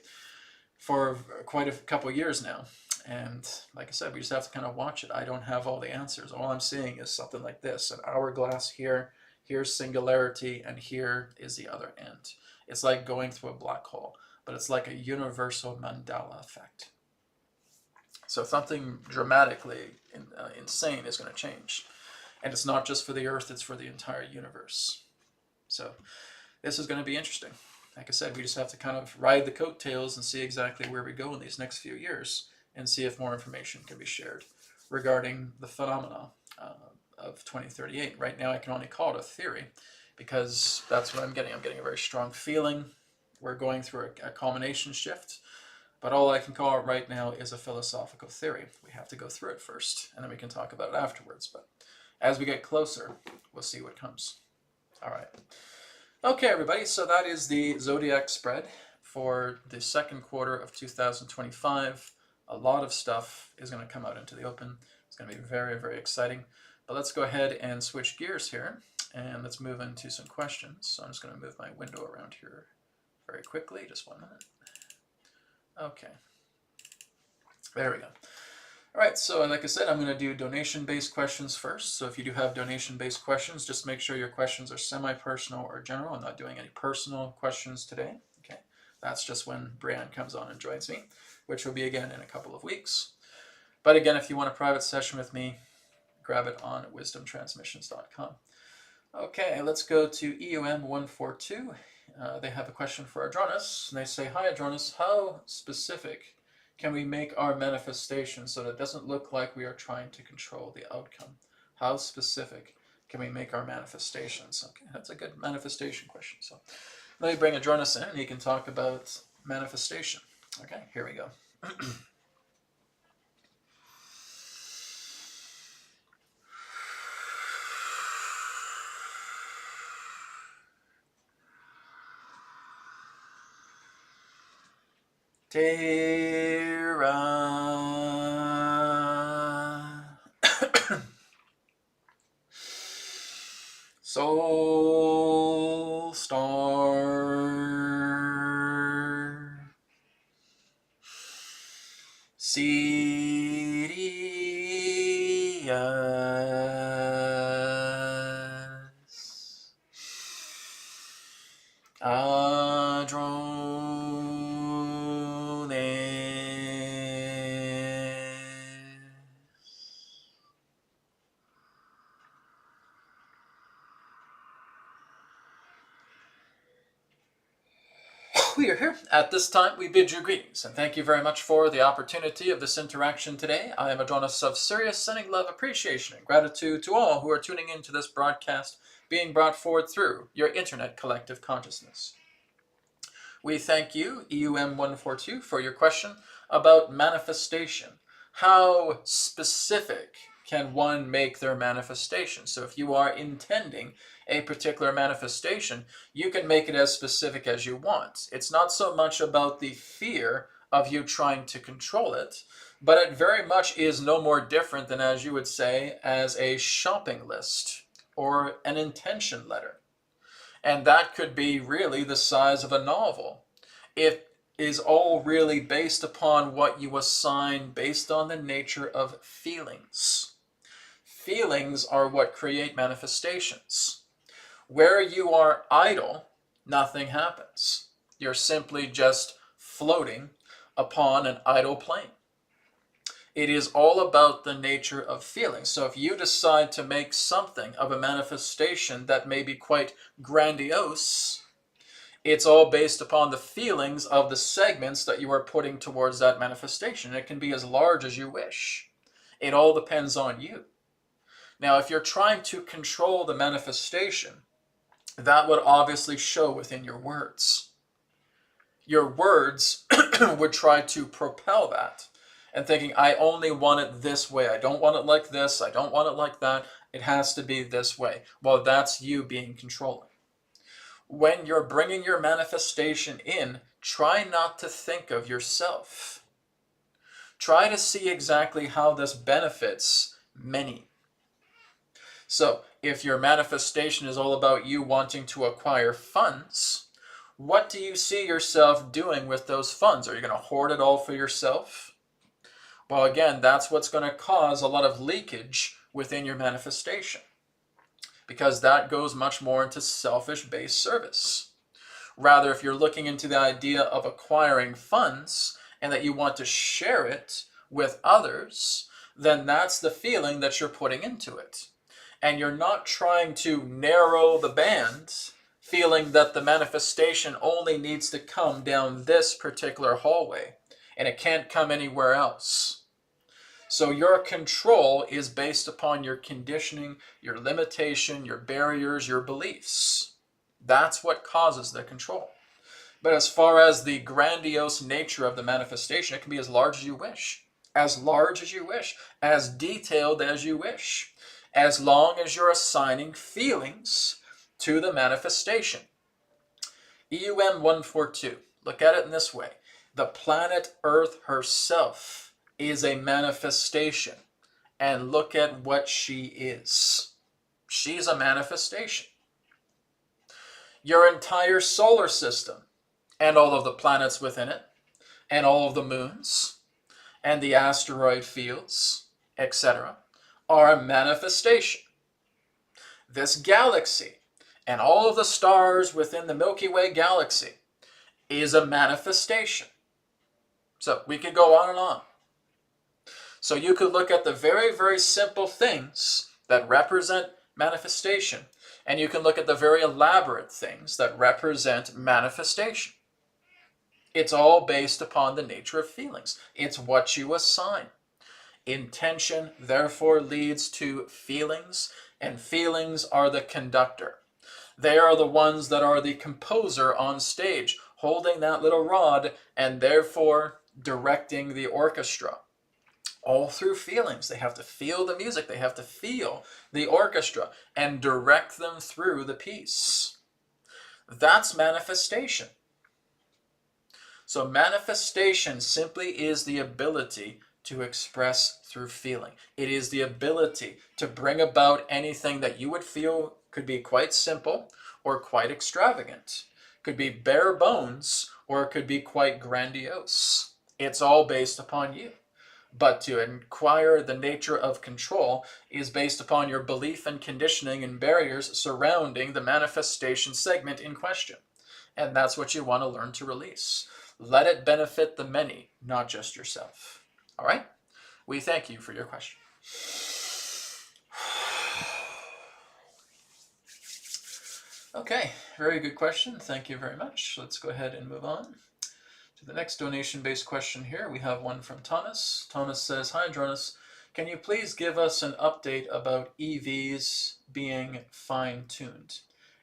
for quite a couple of years now. And like I said, we just have to kind of watch it. I don't have all the answers. All I'm seeing is something like this, an hourglass here, here's singularity, and here is the other end. It's like going through a black hole, but it's like a universal Mandela effect. So something dramatically insane is going to change. And it's not just for the Earth, it's for the entire universe. So this is going to be interesting. like I said, we just have to kind of ride the coattails and see exactly where we go in these next few years and see if more information can be shared regarding the phenomena of 2038. Right now, I can only call it a theory because that's what I'm getting. I'm getting a very strong feeling. We're going through a culmination shift, but all I can call it right now is a philosophical theory. We have to go through it first, and then we can talk about it afterwards. But as we get closer, we'll see what comes. All right. Okay, everybody, so that is the Zodiac Spread for the second quarter of 2025. A lot of stuff is going to come out into the open. It's going to be very, very exciting. But let's go ahead and switch gears here, and let's move into some questions. So I'm just going to move my window around here very quickly. Just 1 minute. Okay. There we go. All right, so like I said, I'm going to do donation-based questions first. So if you do have donation-based questions, just make sure your questions are semi-personal or general. I'm not doing any personal questions today. Okay, that's just when Brianne comes on and joins me, which will be again in a couple of weeks. But again, if you want a private session with me, grab it on wisdomtransmissions.com. Okay, let's go to EUM142. They have a question for Adronis, and they say, "Hi Adronis, how specific can we make our manifestation so that it doesn't look like we are trying to control the outcome? How specific can we make our manifestations?" Okay, that's a good manifestation question. So let me bring Adronis in, and he can talk about manifestation. Okay, here we go. Terra. Soul Star. Sirius. We are here. At this time, we bid you greetings, and thank you very much for the opportunity of this interaction today. I am Adronis of Sirius, sending love, appreciation, and gratitude to all who are tuning into this broadcast being brought forward through your internet collective consciousness. We thank you, EUM142, for your question about manifestation. How specific can one make their manifestation? So if you are intending a particular manifestation, you can make it as specific as you want. It's not so much about the fear of you trying to control it, but it very much is no more different than, as you would say, as a shopping list or an intention letter. And that could be really the size of a novel. It is all really based upon what you assign based on the nature of feelings. Feelings are what create manifestations. Where you are idle, nothing happens. You're simply just floating upon an idle plane. It is all about the nature of feelings. So if you decide to make something of a manifestation that may be quite grandiose, it's all based upon the feelings of the segments that you are putting towards that manifestation. It can be as large as you wish. It all depends on you. Now, if you're trying to control the manifestation, that would obviously show within your words. Your words would try to propel that, and thinking, I only want it this way. I don't want it like this. I don't want it like that. It has to be this way. Well, that's you being controlling. When you're bringing your manifestation in, try not to think of yourself. Try to see exactly how this benefits many. So, if your manifestation is all about you wanting to acquire funds, what do you see yourself doing with those funds? Are you going to hoard it all for yourself? Well, again, that's what's going to cause a lot of leakage within your manifestation, because that goes much more into selfish-based service. Rather, if you're looking into the idea of acquiring funds and that you want to share it with others, then that's the feeling that you're putting into it. And you're not trying to narrow the band feeling that the manifestation only needs to come down this particular hallway and it can't come anywhere else. So your control is based upon your conditioning, your limitation, your barriers, your beliefs. That's what causes the control. But as far as the grandiose nature of the manifestation, it can be as large as you wish, as large as you wish, as detailed as you wish, as long as you're assigning feelings to the manifestation. EUM 142, look at it in this way. The planet Earth herself is a manifestation. And look at what she is. She's a manifestation. Your entire solar system and all of the planets within it and all of the moons and the asteroid fields, etc., are a manifestation. This galaxy and all of the stars within the Milky Way galaxy is a manifestation. So we could go on and on. So you could look at the very, very simple things that represent manifestation, and you can look at the very elaborate things that represent manifestation. It's all based upon the nature of feelings. It's what you assign. Intention, therefore, leads to feelings, and feelings are the conductor. They are the ones that are the composer on stage, holding that little rod, and therefore directing the orchestra. All through feelings. They have to feel the music. They have to feel the orchestra and direct them through the piece. That's manifestation. So manifestation simply is the ability to express through feeling. It is the ability to bring about anything that you would feel could be quite simple or quite extravagant. Could be bare bones or it could be quite grandiose. It's all based upon you. But to inquire the nature of control is based upon your belief and conditioning and barriers surrounding the manifestation segment in question. And that's what you want to learn to release. Let it benefit the many, not just yourself. All right? We thank you for your question. Okay, very good question. Thank you very much. Let's go ahead and move on. The next donation-based question here, we have one from Thomas. Thomas says, "Hi, Andronis. Can you please give us an update about EVs being fine-tuned?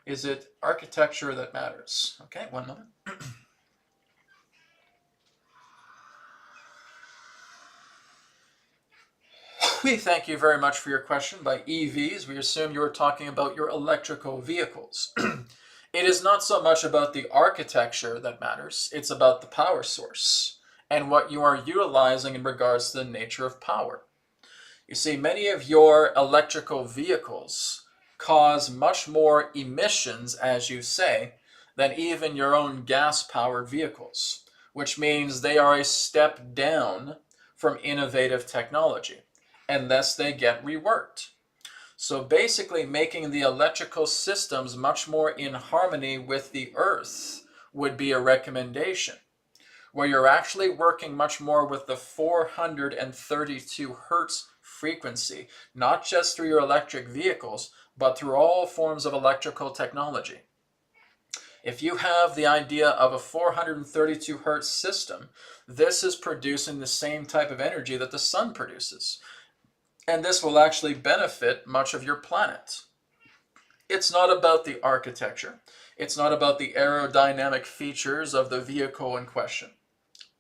Is it architecture that matters?" Okay, one moment. We thank you very much for your question. By EVs, we assume you were talking about your electrical vehicles. It is not so much about the architecture that matters, it's about the power source and what you are utilizing in regards to the nature of power. You see, many of your electrical vehicles cause much more emissions, as you say, than even your own gas-powered vehicles, which means they are a step down from innovative technology, unless they get reworked. So basically making the electrical systems much more in harmony with the earth would be a recommendation, where you're actually working much more with the 432 hertz frequency, not just through your electric vehicles, but through all forms of electrical technology. If you have the idea of a 432 hertz system, this is producing the same type of energy that the sun produces. And this will actually benefit much of your planet. It's not about the architecture. It's not about the aerodynamic features of the vehicle in question.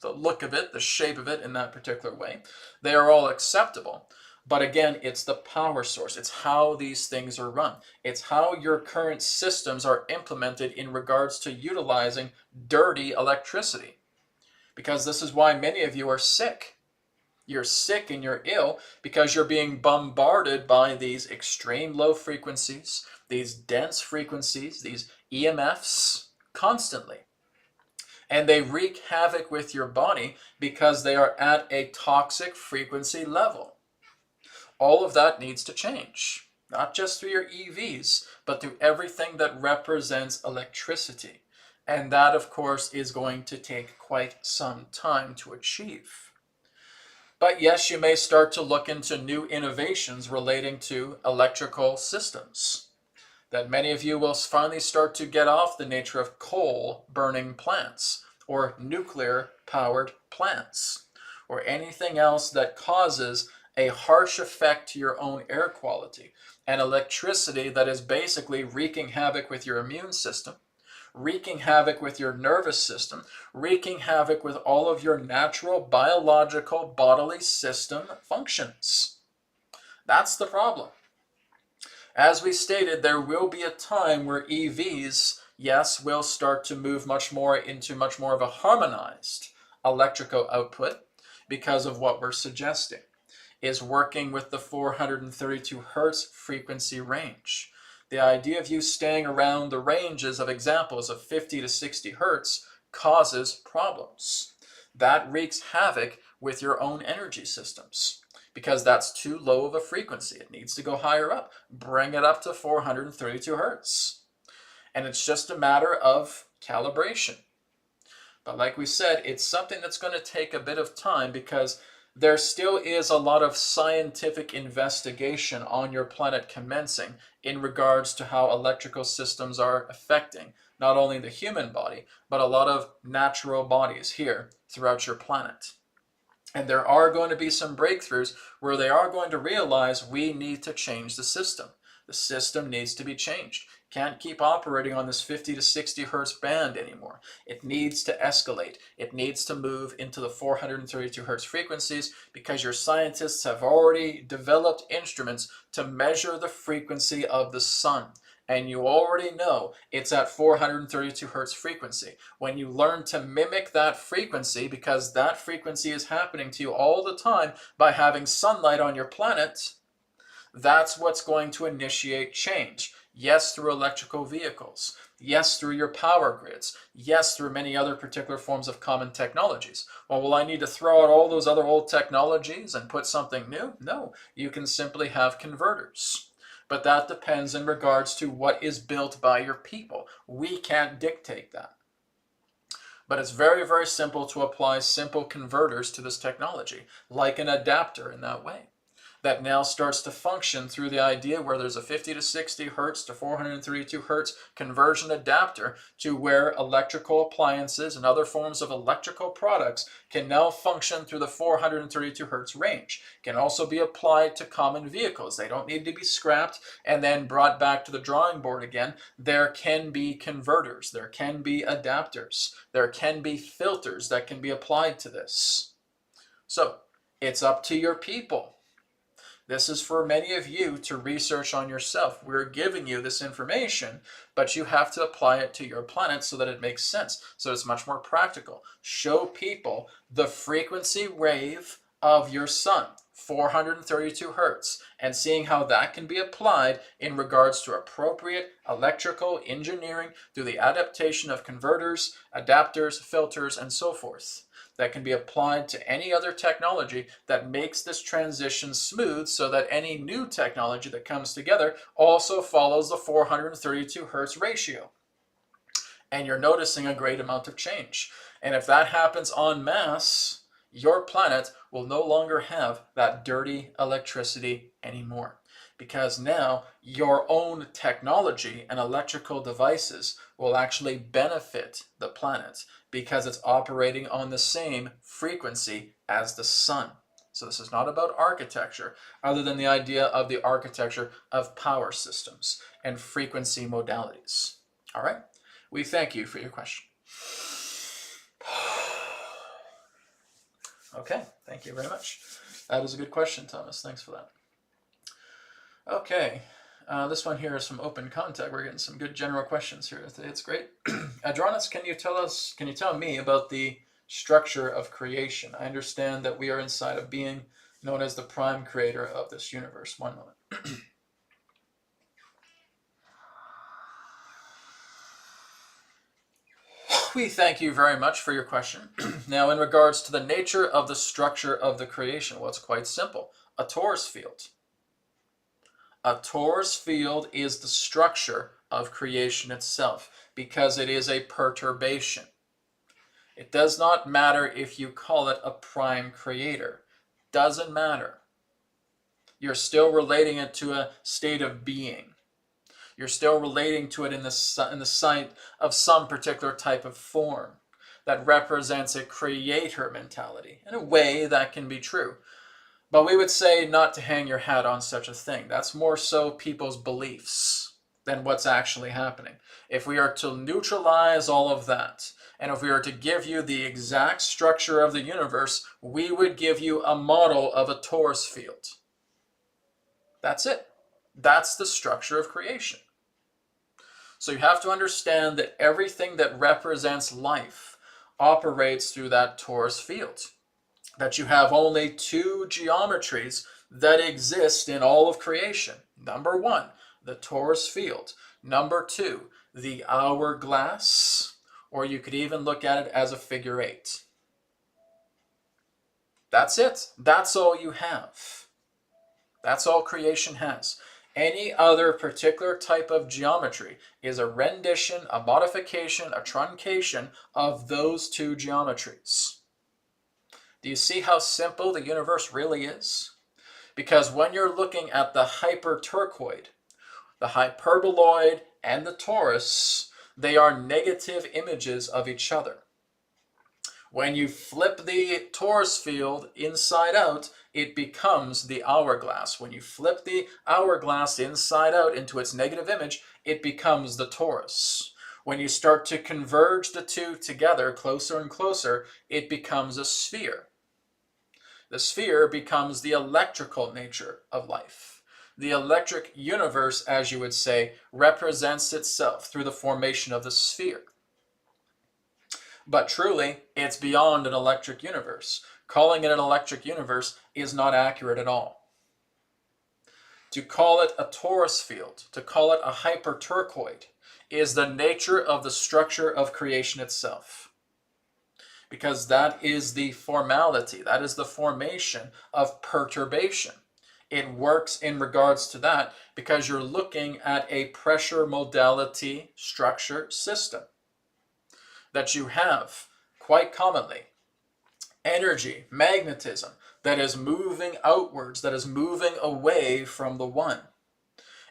The look of it, the shape of it in that particular way. They are all acceptable. But again, it's the power source. It's how these things are run. It's how your current systems are implemented in regards to utilizing dirty electricity. Because this is why many of you are sick. You're sick and you're ill because you're being bombarded by these extreme low frequencies, these dense frequencies, these EMFs constantly. And they wreak havoc with your body because they are at a toxic frequency level. All of that needs to change, not just through your EVs, but through everything that represents electricity. And that, of course, is going to take quite some time to achieve. But yes, you may start to look into new innovations relating to electrical systems. that many of you will finally start to get off the nature of coal burning plants or nuclear powered plants or anything else that causes a harsh effect to your own air quality and electricity that is basically wreaking havoc with your immune system, wreaking havoc with your nervous system, wreaking havoc with all of your natural biological bodily system functions. That's the problem. As we stated, there will be a time where EVs, yes, will start to move much more into much more of a harmonized electrical output because of what we're suggesting is working with the 432 hertz frequency range. The idea of you staying around the ranges of examples of 50 to 60 hertz causes problems. That wreaks havoc with your own energy systems because that's too low of a frequency. It needs to go higher up. Bring it up to 432 hertz. And it's just a matter of calibration. But like we said, it's something that's going to take a bit of time because there still is a lot of scientific investigation on your planet commencing in regards to how electrical systems are affecting not only the human body, but a lot of natural bodies here throughout your planet. And there are going to be some breakthroughs where they are going to realize we need to change the system. The system needs to be changed. Can't keep operating on this 50 to 60 hertz band anymore. It needs to escalate. It needs to move into the 432 hertz frequencies because your scientists have already developed instruments to measure the frequency of the sun. And you already know it's at 432 hertz frequency. When you learn to mimic that frequency, because that frequency is happening to you all the time by having sunlight on your planet, that's what's going to initiate change. Yes, through electrical vehicles. Yes, through your power grids. Yes, through many other particular forms of common technologies. Well, will I need to throw out all those other old technologies and put something new? No, you can simply have converters. But that depends in regards to what is built by your people. We can't dictate that. But it's very, very simple to apply simple converters to this technology, like an adapter in that way. That now starts to function through the idea where there's a 50 to 60 hertz to 432 hertz conversion adapter to where electrical appliances and other forms of electrical products can now function through the 432 hertz range. Can also be applied to common vehicles. They don't need to be scrapped and then brought back to the drawing board again. There can be converters. There can be adapters. There can be filters that can be applied to this. So it's up to your people. This is for many of you to research on yourself. We're giving you this information, but you have to apply it to your planet so that it makes sense, so it's much more practical. Show people the frequency wave of your sun, 432 hertz, and seeing how that can be applied in regards to appropriate electrical engineering through the adaptation of converters, adapters, filters, and so forth. That can be applied to any other technology that makes this transition smooth so that any new technology that comes together also follows the 432 hertz ratio. And you're noticing a great amount of change. And if that happens en masse, your planet will no longer have that dirty electricity anymore. Because now your own technology and electrical devices will actually benefit the planet because it's operating on the same frequency as the sun. So this is not about architecture, other than the idea of the architecture of power systems and frequency modalities. All right? We thank you for your question. Okay, thank you very much. That was a good question, Thomas. Thanks for that. Okay, this one here is from Open Contact. We're getting some good general questions here today. It's great. Adronis, can you tell me about the structure of creation? I understand that we are inside a being known as the prime creator of this universe. One moment. We thank you very much for your question. Now, in regards to the nature of the structure of the creation, well, it's quite simple. A torus field. A torus field is the structure of creation itself because it is a perturbation. It does not matter if you call it a prime creator. Doesn't matter. You're still relating it to a state of being. You're still relating to it in the sight of some particular type of form that represents a creator mentality. In a way, that can be true. But we would say not to hang your hat on such a thing. That's more so people's beliefs than what's actually happening. If we are to neutralize all of that, and if we are to give you the exact structure of the universe, we would give you a model of a torus field. That's it. That's the structure of creation. So you have to understand that everything that represents life operates through that torus field. That you have only two geometries that exist in all of creation. Number one, the torus field. Number two, the hourglass, or you could even look at it as a figure eight. That's it. That's all you have. That's all creation has. Any other particular type of geometry is a rendition, a modification, a truncation of those two geometries. Do you see how simple the universe really is? Because when you're looking at the hyperturquoid, the hyperboloid, and the torus, they are negative images of each other. When you flip the torus field inside out, it becomes the hourglass. When you flip the hourglass inside out into its negative image, it becomes the torus. When you start to converge the two together closer and closer, it becomes a sphere. The sphere becomes the electrical nature of life. The electric universe, as you would say, represents itself through the formation of the sphere. But truly, it's beyond an electric universe. Calling it an electric universe is not accurate at all. To call it a torus field, to call it a hyperturquoid, is the nature of the structure of creation itself. Because that is the formality, that is the formation of perturbation. It works in regards to that because you're looking at a pressure modality structure system that you have quite commonly. Energy, magnetism, that is moving outwards, that is moving away from the one.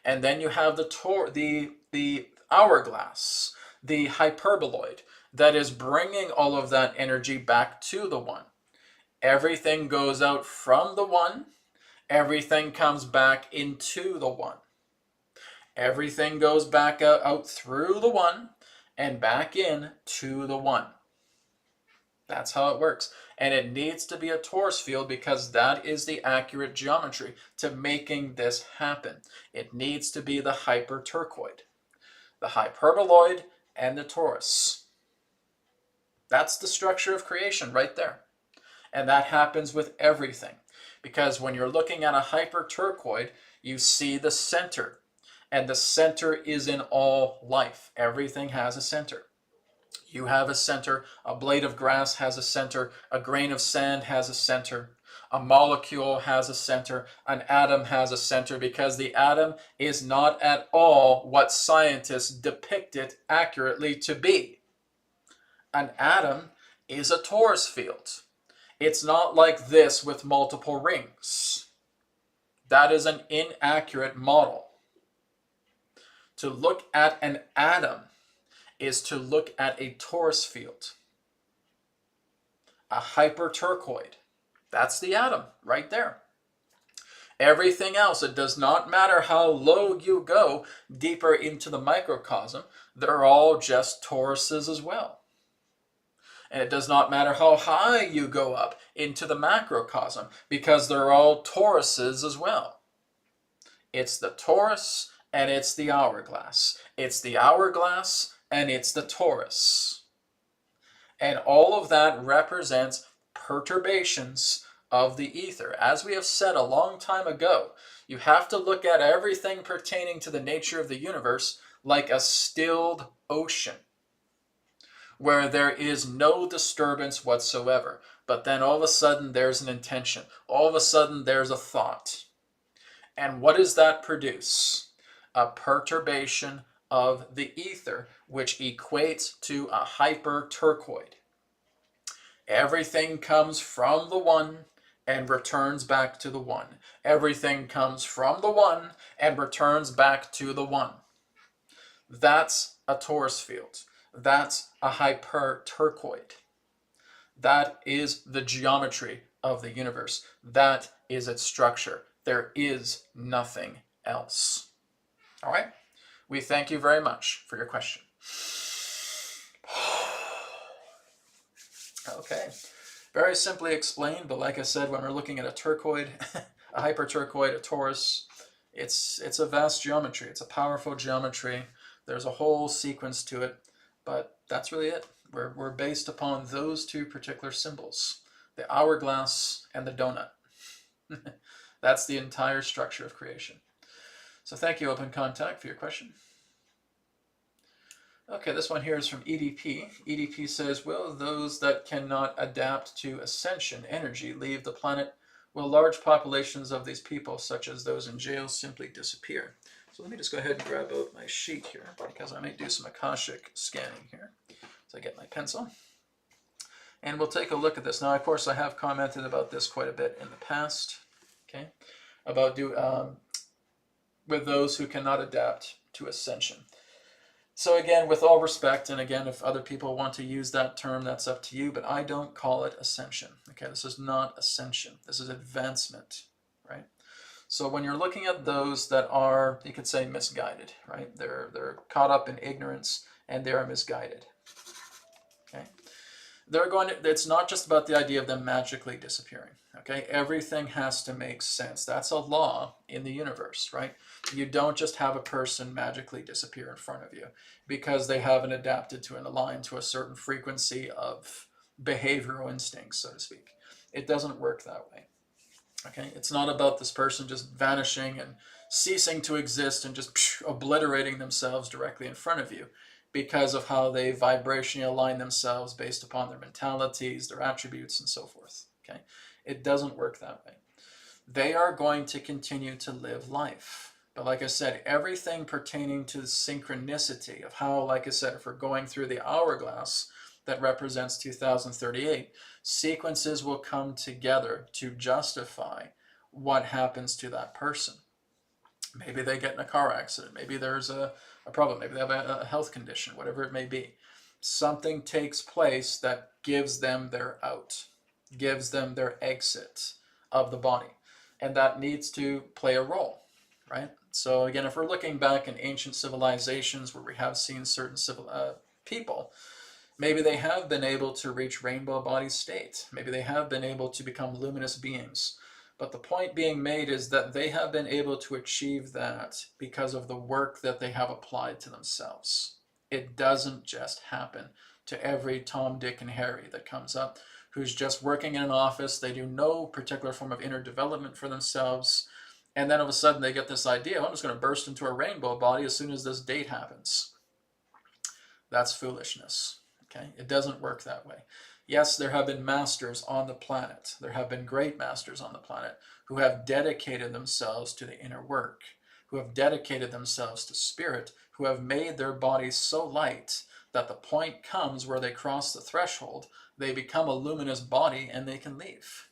And then you have the hourglass, the hyperboloid, that is bringing all of that energy back to the one. Everything goes out from the one, everything comes back into the one. Everything goes back out through the one and back in to the one. That's how it works. And it needs to be a torus field because that is the accurate geometry to making this happen. It needs to be the hyperturquoid, the hyperboloid, and the torus. That's the structure of creation right there. And that happens with everything. Because when you're looking at a hyperturquoid, you see the center. And the center is in all life. Everything has a center. You have a center. A blade of grass has a center. A grain of sand has a center. A molecule has a center. An atom has a center because the atom is not at all what scientists depict it accurately to be. An atom is a torus field. It's not like this with multiple rings. That is an inaccurate model. To look at an atom is to look at a torus field. A hyperturquoid. That's the atom right there. Everything else, it does not matter how low you go deeper into the microcosm, they're all just toruses as well. And it does not matter how high you go up into the macrocosm because they're all toruses as well. It's the torus and it's the hourglass. It's the hourglass and it's the torus. And all of that represents perturbations of the ether. As we have said a long time ago, you have to look at everything pertaining to the nature of the universe like a stilled ocean, where there is no disturbance whatsoever. But then all of a sudden there's an intention. All of a sudden there's a thought. And what does that produce? A perturbation of the ether, which equates to a hyperturquoid. Everything comes from the one and returns back to the one. Everything comes from the one and returns back to the one. That's a torus field. That's a hyperturcoid. That is the geometry of the universe. That is its structure. There is nothing else. All right? We thank you very much for your question. Okay. Very simply explained, but like I said, when we're looking at a turcoid, a hyperturcoid, a torus, it's a vast geometry. It's a powerful geometry. There's a whole sequence to it, but that's really it. We're based upon those two particular symbols, the hourglass and the donut. That's the entire structure of creation. So thank you, Open Contact, for your question. Okay, this one here is from EDP. EDP says, will those that cannot adapt to ascension energy leave the planet? Will large populations of these people, such as those in jail, simply disappear? So let me just go ahead and grab out my sheet here, because I may do some Akashic scanning here. So I get my pencil. And we'll take a look at this. Now, of course, I have commented about this quite a bit in the past, okay, about with those who cannot adapt to ascension. So again, with all respect, and again, if other people want to use that term, that's up to you, but I don't call it ascension. Okay, this is not ascension. This is advancement, right? So when you're looking at those that are, you could say, misguided, right? They're caught up in ignorance and they are misguided. Okay, they're going to, it's not just about the idea of them magically disappearing. Okay, everything has to make sense. That's a law in the universe, right? You don't just have a person magically disappear in front of you because they haven't adapted to and aligned to a certain frequency of behavioral instincts, so to speak. It doesn't work that way. Okay, it's not about this person just vanishing and ceasing to exist and just obliterating themselves directly in front of you because of how they vibrationally align themselves based upon their mentalities, their attributes, and so forth. Okay, it doesn't work that way. They are going to continue to live life. But like I said, everything pertaining to the synchronicity of how, like I said, if we're going through the hourglass that represents 2038, sequences will come together to justify what happens to that person. Maybe they get in a car accident. Maybe there's a problem. Maybe they have a health condition, whatever it may be. Something takes place that gives them their out, gives them their exit of the body. And that needs to play a role, right? So again, if we're looking back in ancient civilizations where we have seen certain people, maybe they have been able to reach rainbow body state. Maybe they have been able to become luminous beings. But the point being made is that they have been able to achieve that because of the work that they have applied to themselves. It doesn't just happen to every Tom, Dick, and Harry that comes up who's just working in an office. They do no particular form of inner development for themselves. And then all of a sudden they get this idea, I'm just going to burst into a rainbow body as soon as this date happens. That's foolishness. Okay, it doesn't work that way. Yes, there have been masters on the planet. There have been great masters on the planet who have dedicated themselves to the inner work, who have dedicated themselves to spirit, who have made their bodies so light that the point comes where they cross the threshold, they become a luminous body and they can leave,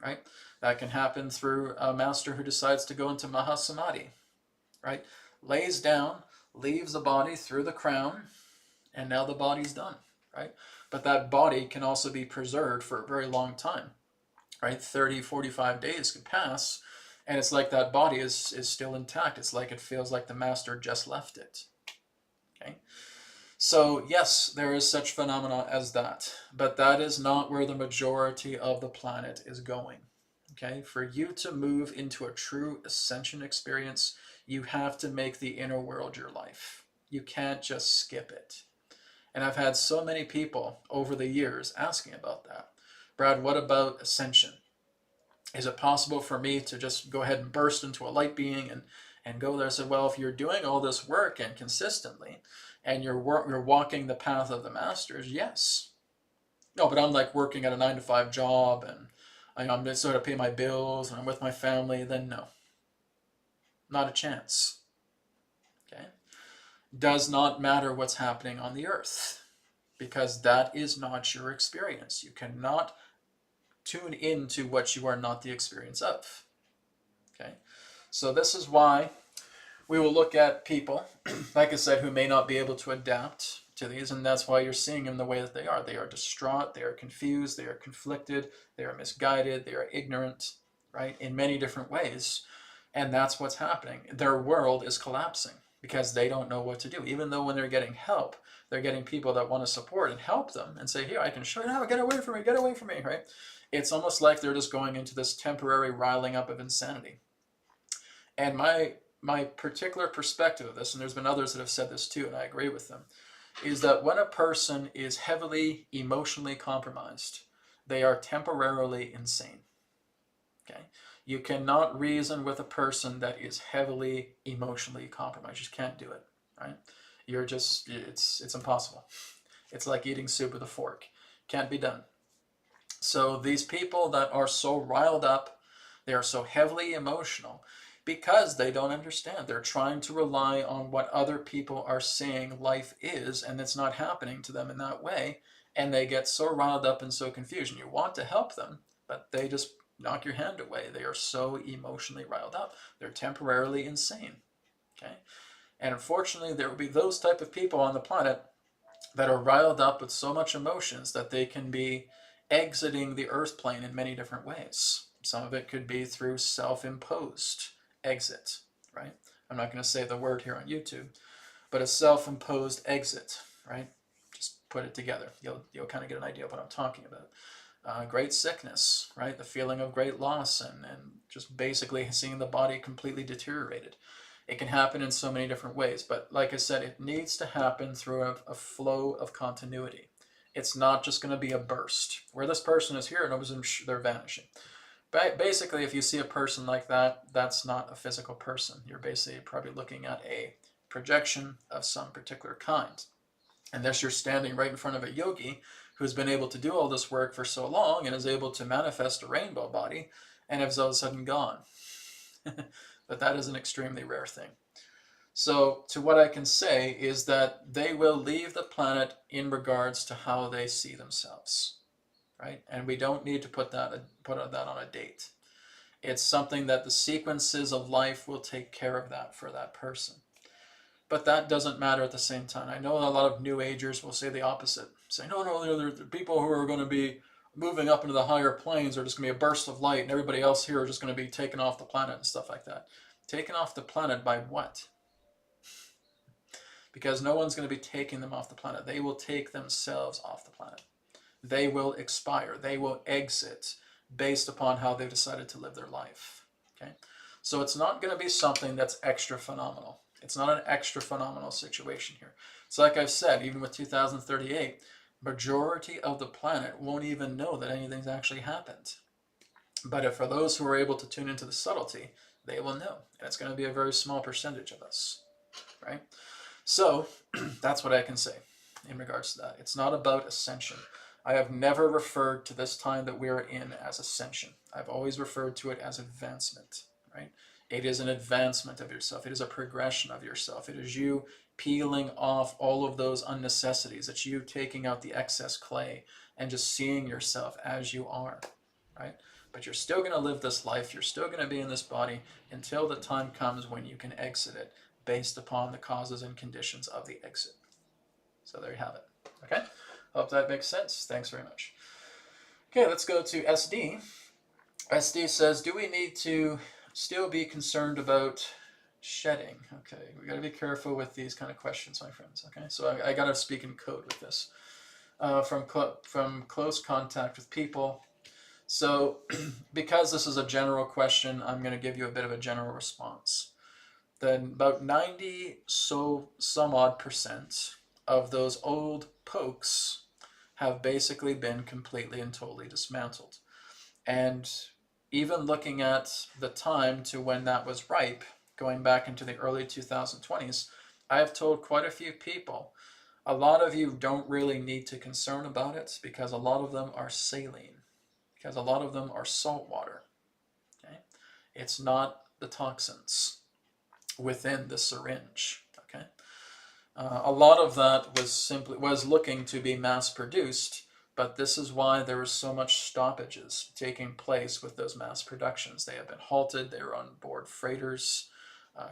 right? That can happen through a master who decides to go into Mahasamadhi, right? Lays down, leaves the body through the crown, and now the body's done, right? But that body can also be preserved for a very long time, right? 30, 45 days could pass, and it's like that body is still intact. It's like it feels like the master just left it, okay? So yes, there is such phenomena as that, but that is not where the majority of the planet is going, okay? For you to move into a true ascension experience, you have to make the inner world your life. You can't just skip it. And I've had so many people over the years asking about that. Brad, what about ascension? Is it possible for me to just go ahead and burst into a light being and go there? I said, well, if you're doing all this work and consistently, and you're walking the path of the masters, yes. No, but I'm like working at a 9-to-5 job and I'm just sort of pay my bills and I'm with my family, then no. Not a chance. Okay? Does not matter what's happening on the earth because that is not your experience. You cannot tune into what you are not the experience of. Okay? So this is why we will look at people, like I said, who may not be able to adapt to these, and that's why you're seeing them the way that they are. They are distraught, they are confused, they are conflicted, they are misguided, they are ignorant, right, in many different ways. And that's what's happening. Their world is collapsing because they don't know what to do. Even though when they're getting help, they're getting people that want to support and help them and say, here, I can show you how, get away from me, right? It's almost like they're just going into this temporary riling up of insanity. And my particular perspective of this, and there's been others that have said this too, and I agree with them, is that when a person is heavily emotionally compromised, they are temporarily insane. Okay? You cannot reason with a person that is heavily emotionally compromised. You just can't do it, right? You're just, it's impossible. It's like eating soup with a fork. Can't be done. So these people that are so riled up, they are so heavily emotional because they don't understand. They're trying to rely on what other people are saying life is, and it's not happening to them in that way. And they get so riled up and so confused. And you want to help them, but they just knock your hand away. They are so emotionally riled up. They're temporarily insane. Okay? And unfortunately, there will be those type of people on the planet that are riled up with so much emotions that they can be exiting the earth plane in many different ways. Some of it could be through self-imposed exit, right? I'm not going to say the word here on YouTube, but a self-imposed exit, right? Just put it together. You'll kind of get an idea of what I'm talking about. Great sickness, right? The feeling of great loss and just basically seeing the body completely deteriorated. It can happen in so many different ways, but like I said, it needs to happen through a flow of continuity. It's not just going to be a burst where this person is here and all of a sudden they're vanishing. Basically, if you see a person like that, that's not a physical person. You're basically probably looking at a projection of some particular kind. Unless you're standing right in front of a yogi who's been able to do all this work for so long and is able to manifest a rainbow body and is all of a sudden gone. But that is an extremely rare thing. So to what I can say is that they will leave the planet in regards to how they see themselves, right? And we don't need to put that on a date. It's something that the sequences of life will take care of that for that person. But that doesn't matter at the same time. I know a lot of New Agers will say the opposite. Say, no, there are people who are going to be moving up into the higher planes are just going to be a burst of light and everybody else here are just going to be taken off the planet and stuff like that. Taken off the planet by what? Because no one's going to be taking them off the planet. They will take themselves off the planet. They will expire. They will exit based upon how they've decided to live their life. Okay? So it's not going to be something that's extra phenomenal. It's not an extra phenomenal situation here. So like I've said, even with 2038, majority of the planet won't even know that anything's actually happened. But if for those who are able to tune into the subtlety, they will know. And it's going to be a very small percentage of us, right? So that's what I can say in regards to that. It's not about ascension. I have never referred to this time that we are in as ascension. I've always referred to it as advancement, right? It is an advancement of yourself. It is a progression of yourself. It is you peeling off all of those unnecessities. It's you taking out the excess clay and just seeing yourself as you are, right? But you're still going to live this life. You're still going to be in this body until the time comes when you can exit it based upon the causes and conditions of the exit. So there you have it. Okay? Hope that makes sense. Thanks very much. Okay, let's go to SD. SD says, do we need to still be concerned about shedding? Okay, we got to be careful with these kind of questions, my friends. Okay, so I got to speak in code with this. From close contact with people. So because this is a general question, I'm going to give you a bit of a general response. Then about 90 some odd % of those old pokes have basically been completely and totally dismantled. And even looking at the time to when that was ripe, going back into the early 2020s, I have told quite a few people, a lot of you don't really need to concern about it because a lot of them are saline, because a lot of them are salt water. Okay? It's not the toxins within the syringe. Okay? A lot of that was looking to be mass produced, but this is why there was so much stoppages taking place with those mass productions. They have been halted. They were on board freighters.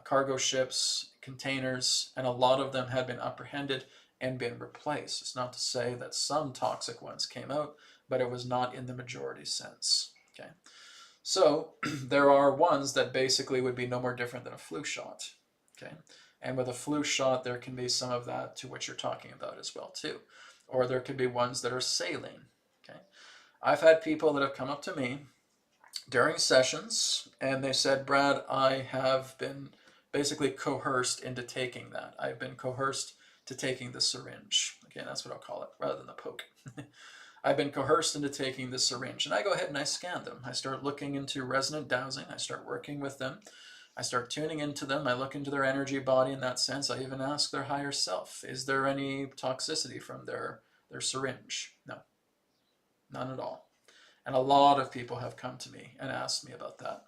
cargo ships, containers, and a lot of them had been apprehended and been replaced. It's not to say that some toxic ones came out, but it was not in the majority sense. Okay, so there are ones that basically would be no more different than a flu shot. Okay, and with a flu shot, there can be some of that to what you're talking about as well too, or there could be ones that are saline. Okay, I've had people that have come up to me during sessions and they said, Brad, I have been basically coerced into taking that. I've been coerced to taking the syringe. Okay, that's what I'll call it, rather than the poke. I've been coerced into taking the syringe. And I go ahead and I scan them. I start looking into resonant dowsing. I start working with them. I start tuning into them. I look into their energy body in that sense. I even ask their higher self, is there any toxicity from their syringe? No, none at all. And a lot of people have come to me and asked me about that.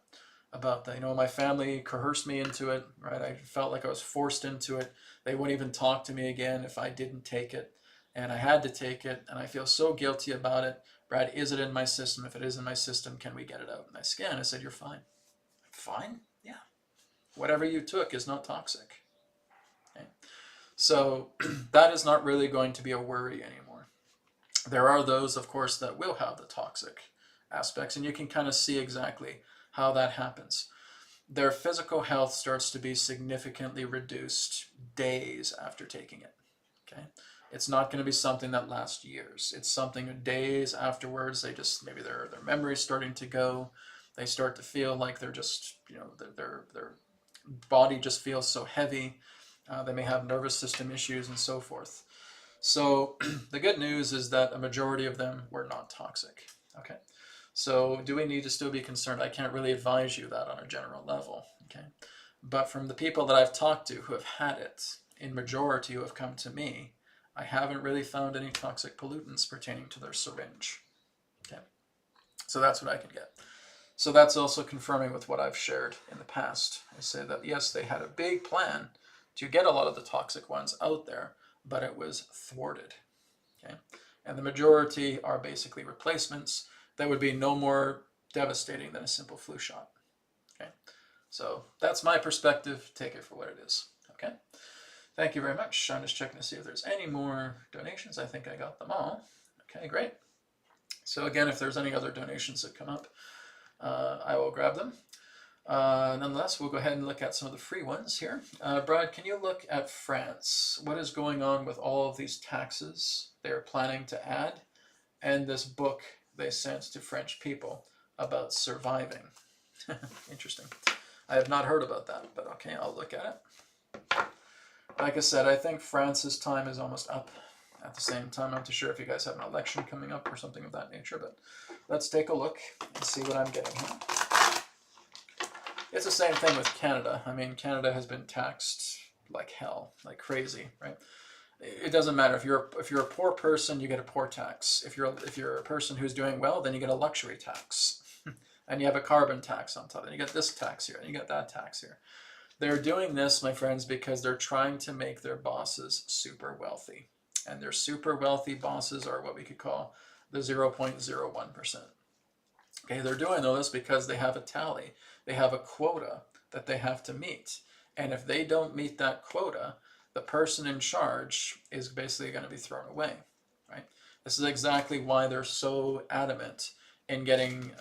You know, my family coerced me into it, right? I felt like I was forced into it. They wouldn't even talk to me again if I didn't take it. And I had to take it, and I feel so guilty about it. Brad, is it in my system? If it is in my system, can we get it out? And I scanned. I said, you're fine. Fine? Yeah. Whatever you took is not toxic. Okay? So that is not really going to be a worry anymore. There are those, of course, that will have the toxic aspects, and you can kind of see exactly how that happens. Their physical health starts to be significantly reduced days after taking it. Okay, it's not going to be something that lasts years. It's something days afterwards. They just, maybe their memory's starting to go. They start to feel like they're just, you know, their body just feels so heavy. They may have nervous system issues and so forth. So the good news is that a majority of them were not toxic. Okay, so do we need to still be concerned? I can't really advise you that on a general level. Okay, but from the people that I've talked to who have had it, in majority who have come to me, I haven't really found any toxic pollutants pertaining to their syringe. Okay, so that's what I can get. So that's also confirming with what I've shared in the past. I say that yes, they had a big plan to get a lot of the toxic ones out there, but it was thwarted. Okay, and the majority are basically replacements that would be no more devastating than a simple flu shot. Okay, so that's my perspective. Take it for what it is. Okay, thank you very much. I'm just checking to see if there's any more donations. I think I got them all. Okay, great. So again, if there's any other donations that come up, I will grab them. Nonetheless, we'll go ahead and look at some of the free ones here. Brad, can you look at France? What is going on with all of these taxes they're planning to add, and this book they sent to French people about surviving? Interesting. I have not heard about that, but okay, I'll look at it. Like I said, I think France's time is almost up. At the same time, I'm not too sure if you guys have an election coming up or something of that nature, but let's take a look and see what I'm getting here. It's the same thing with Canada. I mean, Canada has been taxed like hell, like crazy, right? It doesn't matter if you're a poor person, you get a poor tax. If you're a person who's doing well, then you get a luxury tax, and you have a carbon tax on top. And you get this tax here, and you get that tax here. They're doing this, my friends, because they're trying to make their bosses super wealthy, and their super wealthy bosses are what we could call the 0.01%. Okay, they're doing all this because they have a tally. They have a quota that they have to meet. And if they don't meet that quota, the person in charge is basically going to be thrown away, right? This is exactly why they're so adamant in getting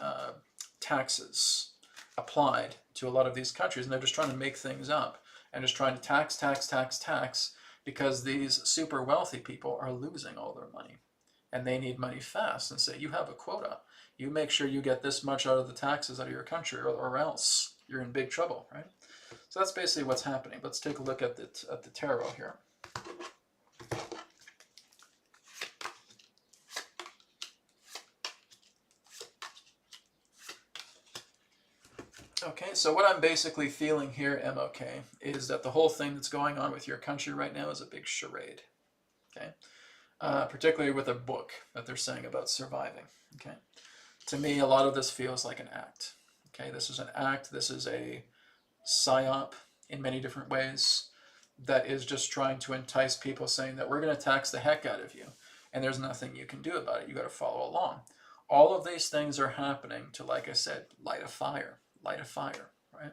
taxes applied to a lot of these countries. And they're just trying to make things up and just trying to tax, because these super wealthy people are losing all their money. And they need money fast, and say, you have a quota. You make sure you get this much out of the taxes out of your country, or else you're in big trouble, right? So that's basically what's happening. Let's take a look at the tarot here. Okay, so what I'm basically feeling here, MOK, is that the whole thing that's going on with your country right now is a big charade. Okay, particularly with a book that they're saying about surviving. Okay, to me, a lot of this feels like an act. Okay, this is an act. This is a psyop in many different ways that is just trying to entice people, saying that we're going to tax the heck out of you, and there's nothing you can do about it. You got to follow along. All of these things are happening to, like I said, light a fire, right?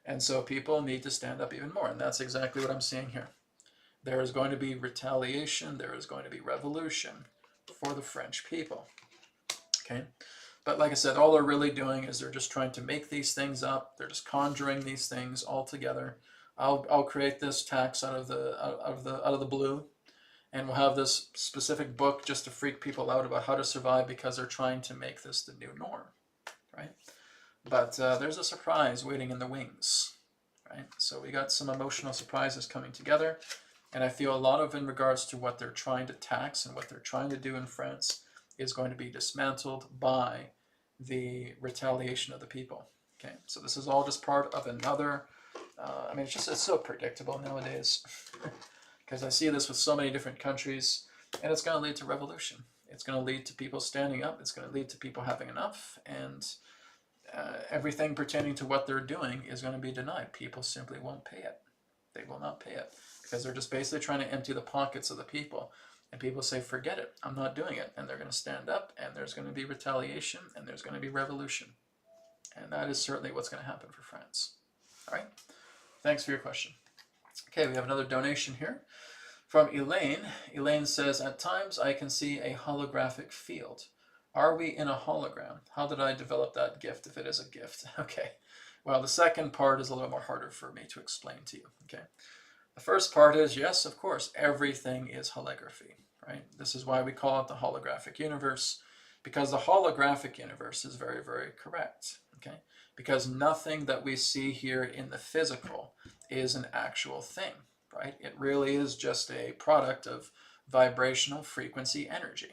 And so people need to stand up even more. And that's exactly what I'm seeing here. There is going to be retaliation. There is going to be revolution for the French people. Okay? But like I said, all they're really doing is they're just trying to make these things up. They're just conjuring these things all together. I'll create this tax out of the blue, and we'll have this specific book just to freak people out about how to survive, because they're trying to make this the new norm, right? But there's a surprise waiting in the wings, right? So we got some emotional surprises coming together, and I feel a lot of in regards to what they're trying to tax and what they're trying to do in France is going to be dismantled by the retaliation of the people. Okay, so this is all just part of another. I mean, it's so predictable nowadays, because I see this with so many different countries, and it's going to lead to revolution. It's going to lead to people standing up. It's going to lead to people having enough, and everything pertaining to what they're doing is going to be denied. People simply won't pay it. They will not pay it, because they're just basically trying to empty the pockets of the people. And people say, forget it, I'm not doing it. And they're going to stand up, and there's going to be retaliation, and there's going to be revolution. And that is certainly what's going to happen for France. All right? Thanks for your question. Okay, we have another donation here from Elaine. Elaine says, at times I can see a holographic field. Are we in a hologram? How did I develop that gift, if it is a gift? Okay. Well, the second part is a little more harder for me to explain to you. Okay. The first part is, yes, of course, everything is holography, right? This is why we call it the holographic universe, because the holographic universe is very, very correct, okay? Because nothing that we see here in the physical is an actual thing, right? It really is just a product of vibrational frequency energy,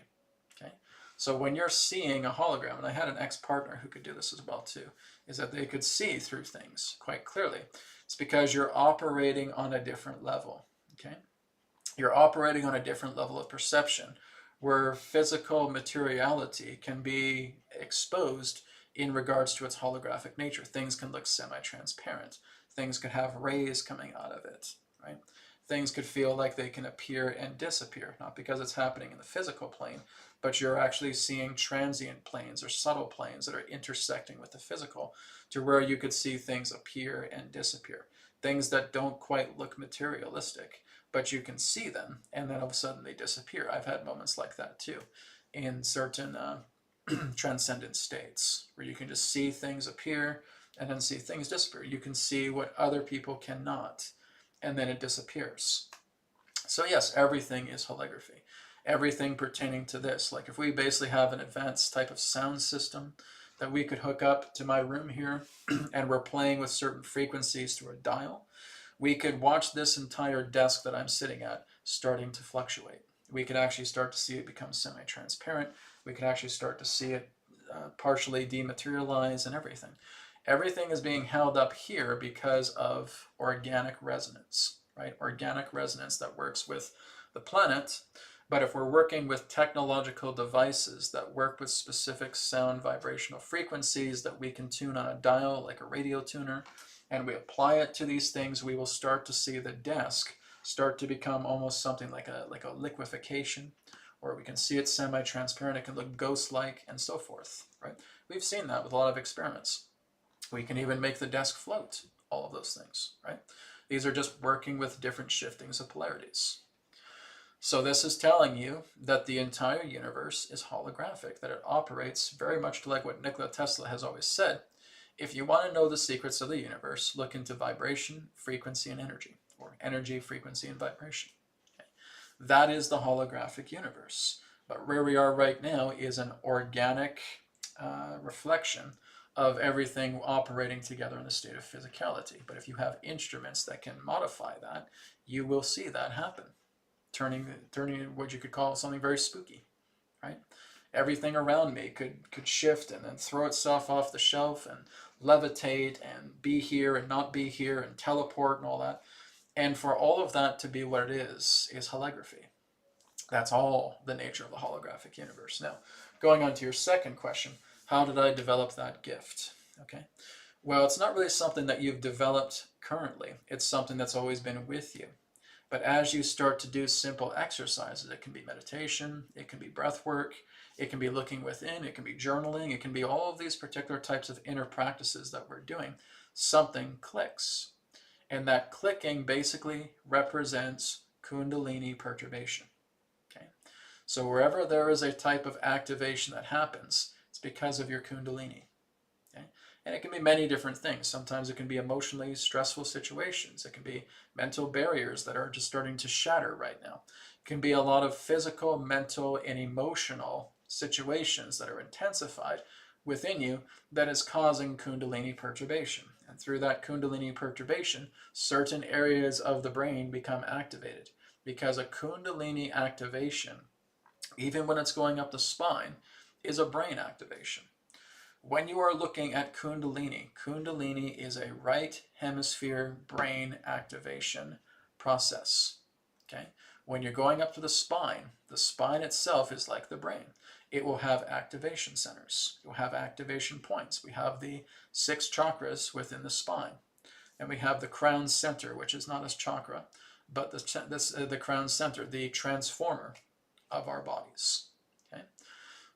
okay? So when you're seeing a hologram, and I had an ex-partner who could do this as well too, is that they could see through things quite clearly. It's because you're operating on a different level, okay? You're operating on a different level of perception, where physical materiality can be exposed in regards to its holographic nature. Things can look semi-transparent. Things could have rays coming out of it, right? Things could feel like they can appear and disappear, not because it's happening in the physical plane, but you're actually seeing transient planes or subtle planes that are intersecting with the physical, to where you could see things appear and disappear. Things that don't quite look materialistic, but you can see them, and then all of a sudden they disappear. I've had moments like that too, in certain transcendent states, where you can just see things appear and then see things disappear. You can see what other people cannot, and then it disappears. So yes, everything is holography. Everything pertaining to this. Like if we basically have an advanced type of sound system that we could hook up to my room here, and we're playing with certain frequencies through a dial, we could watch this entire desk that I'm sitting at starting to fluctuate. We could actually start to see it become semi-transparent. We could actually start to see it partially dematerialize and everything. Everything is being held up here because of organic resonance, right? Organic resonance that works with the planet. But if we're working with technological devices that work with specific sound vibrational frequencies that we can tune on a dial, like a radio tuner, and we apply it to these things, we will start to see the desk start to become almost something like a liquefaction, or we can see it semi-transparent, it can look ghost-like, and so forth, right? We've seen that with a lot of experiments. We can even make the desk float, all of those things, right? These are just working with different shiftings of polarities. So this is telling you that the entire universe is holographic, that it operates very much like what Nikola Tesla has always said. If you want to know the secrets of the universe, look into vibration, frequency, and energy, or energy, frequency, and vibration. Okay. That is the holographic universe. But where we are right now is an organic reflection of everything operating together in the state of physicality. But if you have instruments that can modify that, you will see that happen. Turning what you could call something very spooky, right? Everything around me could shift and then throw itself off the shelf and levitate and be here and not be here and teleport and all that. And for all of that to be what it is holography. That's all the nature of the holographic universe. Now, going on to your second question, how did I develop that gift? Okay. Well, it's not really something that you've developed currently. It's something that's always been with you. But as you start to do simple exercises, it can be meditation, it can be breath work, it can be looking within, it can be journaling, it can be all of these particular types of inner practices that we're doing. something clicks. And that clicking basically represents Kundalini perturbation. Okay? So wherever there is a type of activation that happens, it's because of your Kundalini. Okay? And it can be many different things. Sometimes it can be emotionally stressful situations. It can be mental barriers that are just starting to shatter right now. It can be a lot of physical, mental, and emotional situations that are intensified within you that is causing Kundalini perturbation. And through that Kundalini perturbation, certain areas of the brain become activated. Because a Kundalini activation, even when it's going up the spine, is a brain activation. When you are looking at Kundalini, Kundalini is a right hemisphere brain activation process. Okay? When you're going up to the spine itself is like the brain. It will have activation centers. It will have activation points. We have the 6 chakras within the spine. And we have the crown center, which is not a chakra, but the crown center, the transformer of our bodies. Okay?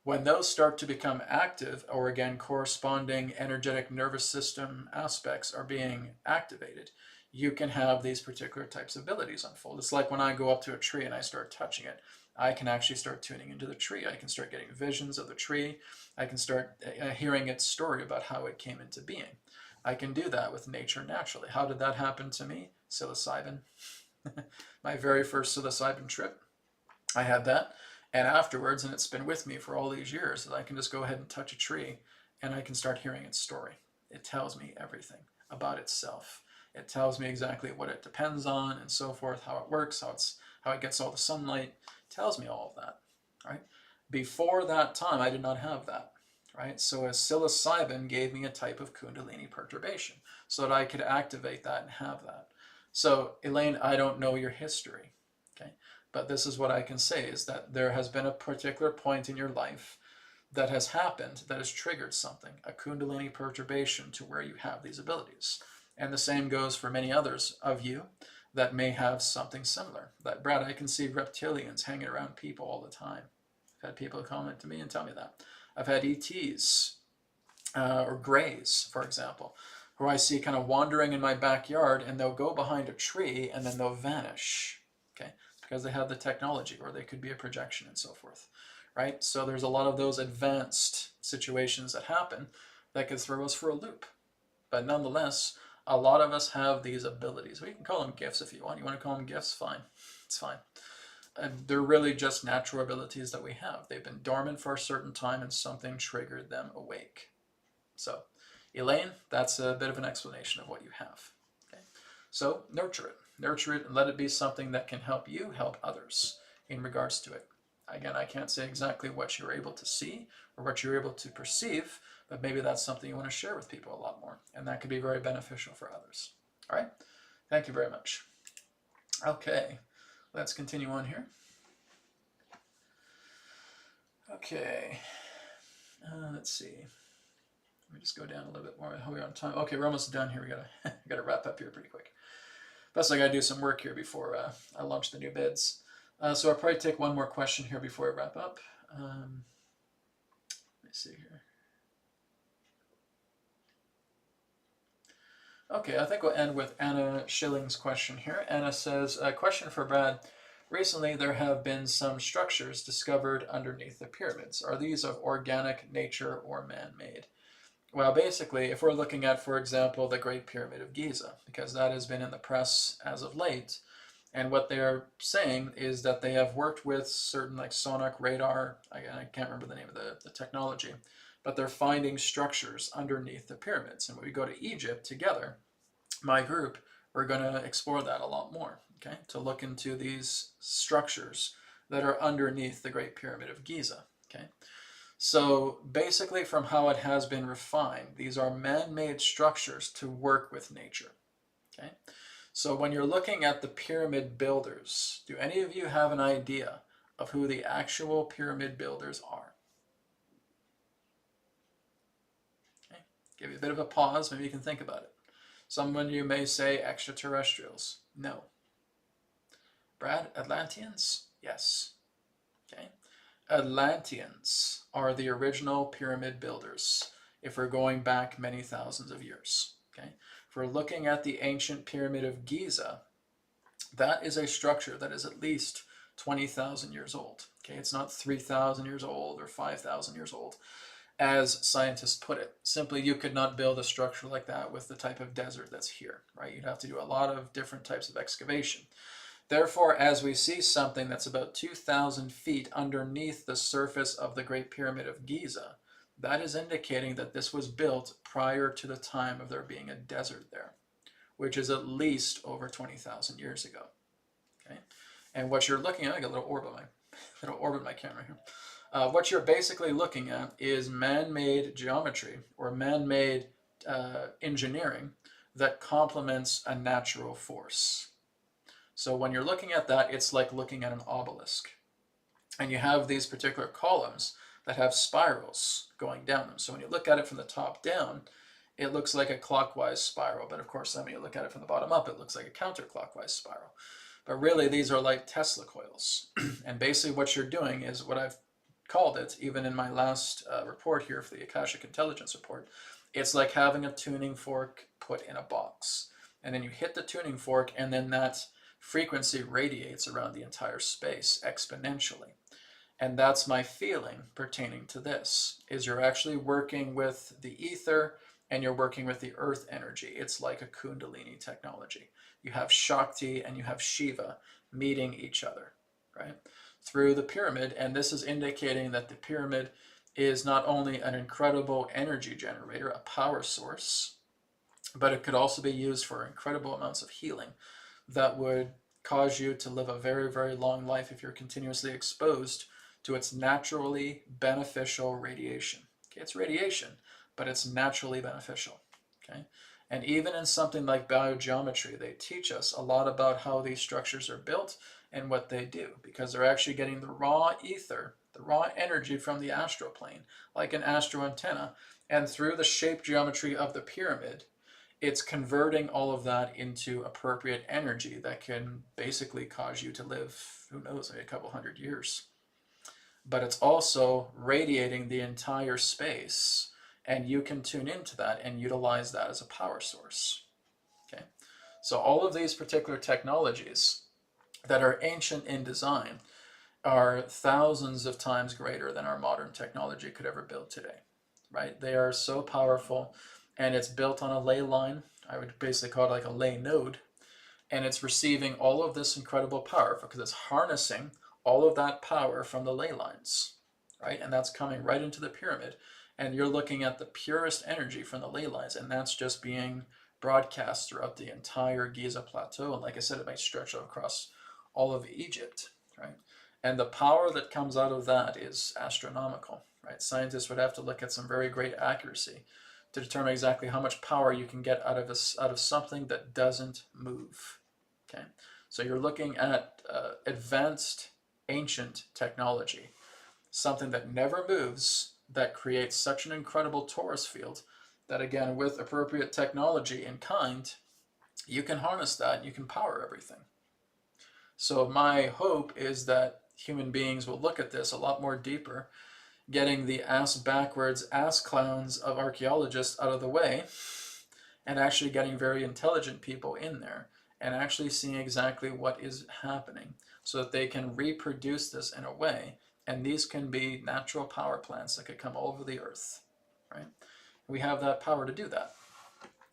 When those start to become active, or again, corresponding energetic nervous system aspects are being activated, you can have these particular types of abilities unfold. It's like when I go up to a tree and I start touching it, I can actually start tuning into the tree. I can start getting visions of the tree. I can start hearing its story about how it came into being. I can do that with nature naturally. How did that happen to me? Psilocybin. My very first psilocybin trip, I had that. And afterwards, and it's been with me for all these years, that I can just go ahead and touch a tree and I can start hearing its story. It tells me everything about itself. It tells me exactly what it depends on and so forth, how it works, how it gets all the sunlight. It tells me all of that, right? Before that time, I did not have that, right? So a psilocybin gave me a type of Kundalini perturbation so that I could activate that and have that. So Elaine, I don't know your history, okay? But this is what I can say, is that there has been a particular point in your life that has happened that has triggered something, a Kundalini perturbation to where you have these abilities. And the same goes for many others of you that may have something similar. That, Brad, I can see reptilians hanging around people all the time. I've had people comment to me and tell me that. I've had ETs or Greys, for example, who I see kind of wandering in my backyard, and they'll go behind a tree and then they'll vanish. Okay, because they have the technology, or they could be a projection and so forth, right? So there's a lot of those advanced situations that happen that could throw us for a loop. But nonetheless, a lot of us have these abilities. We can call them gifts if you want. You want to call them gifts? Fine. It's fine. They're really just natural abilities that we have. They've been dormant for a certain time and something triggered them awake. So, Elaine, that's a bit of an explanation of what you have. Okay? So, nurture it. Nurture it and let it be something that can help you help others in regards to it. Again, I can't say exactly what you're able to see or what you're able to perceive, but maybe that's something you want to share with people a lot more, and that could be very beneficial for others. All right? Thank you very much. Okay, let's continue on here. Okay, let's see. Let me just go down a little bit more. How are we on time? Okay, we're almost done here. We gotta wrap up here pretty quick. Plus, I gotta do some work here before I launch the new bids. So I'll probably take one more question here before I wrap up. Let me see here. Okay, I think we'll end with Anna Schilling's question here. Anna says, a question for Brad. Recently, there have been some structures discovered underneath the pyramids. Are these of organic nature or man-made? Well, basically, if we're looking at, for example, the Great Pyramid of Giza, because that has been in the press as of late, and what they are saying is that they have worked with certain like sonic radar, I can't remember the name of the technology, but they're finding structures underneath the pyramids. And when we go to Egypt together, my group, we're going to explore that a lot more, okay, to look into these structures that are underneath the Great Pyramid of Giza, okay. So basically, from how it has been refined, these are man-made structures to work with nature, okay. So when you're looking at the pyramid builders, do any of you have an idea of who the actual pyramid builders are? Okay. Give you a bit of a pause, maybe you can think about it. Some of you may say extraterrestrials. No. Brad, Atlanteans? Yes. Okay. Atlanteans are the original pyramid builders if we're going back many thousands of years. Okay, if we're looking at the ancient pyramid of Giza, that is a structure that is at least 20,000 years old. Okay, it's not 3,000 years old or 5,000 years old, as scientists put it. Simply, you could not build a structure like that with the type of desert that's here, right? You'd have to do a lot of different types of excavation. Therefore, as we see something that's about 2,000 feet underneath the surface of the Great Pyramid of Giza, that is indicating that this was built prior to the time of there being a desert there, which is at least over 20,000 years ago. Okay, and what you're looking at, I got a little orb on my camera here. What you're basically looking at is man-made geometry or man-made engineering that complements a natural force. So when you're looking at that, it's like looking at an obelisk. And you have these particular columns that have spirals going down them. So when you look at it from the top down, it looks like a clockwise spiral. But of course, then when you look at it from the bottom up, it looks like a counterclockwise spiral. But really, these are like Tesla coils. And basically what you're doing is what I've called it, even in my last report here for the Akashic Intelligence Report, it's like having a tuning fork put in a box. And then you hit the tuning fork, and then that frequency radiates around the entire space exponentially. And that's my feeling pertaining to this, is you're actually working with the ether and you're working with the earth energy. It's like a Kundalini technology. You have Shakti and you have Shiva meeting each other, right? Through the pyramid, and this is indicating that the pyramid is not only an incredible energy generator, a power source, but it could also be used for incredible amounts of healing that would cause you to live a very, very long life if you're continuously exposed to its naturally beneficial radiation. Okay, it's radiation, but it's naturally beneficial. Okay, and even in something like biogeometry, they teach us a lot about how these structures are built and what they do, because they're actually getting the raw ether, the raw energy from the astral plane, like an astro antenna, and through the shape geometry of the pyramid, it's converting all of that into appropriate energy that can basically cause you to live, who knows, maybe a couple hundred years. But it's also radiating the entire space, and you can tune into that and utilize that as a power source. Okay, so all of these particular technologies that are ancient in design are thousands of times greater than our modern technology could ever build today, right? They are so powerful, and it's built on a ley line. I would basically call it like a ley node, and it's receiving all of this incredible power because it's harnessing all of that power from the ley lines, right? And that's coming right into the pyramid, and you're looking at the purest energy from the ley lines, and that's just being broadcast throughout the entire Giza plateau. And like I said, it might stretch across all of Egypt, right? And the power that comes out of that is astronomical, right? Scientists would have to look at some very great accuracy to determine exactly how much power you can get out of something that doesn't move. Okay, so you're looking at advanced ancient technology, something that never moves, that creates such an incredible torus field that, again, with appropriate technology in kind, you can harness that and you can power everything. So my hope is that human beings will look at this a lot more deeper, getting the ass backwards ass clowns of archaeologists out of the way, and actually getting very intelligent people in there and actually seeing exactly what is happening so that they can reproduce this in a way, and these can be natural power plants that could come all over the earth, right? We have that power to do that.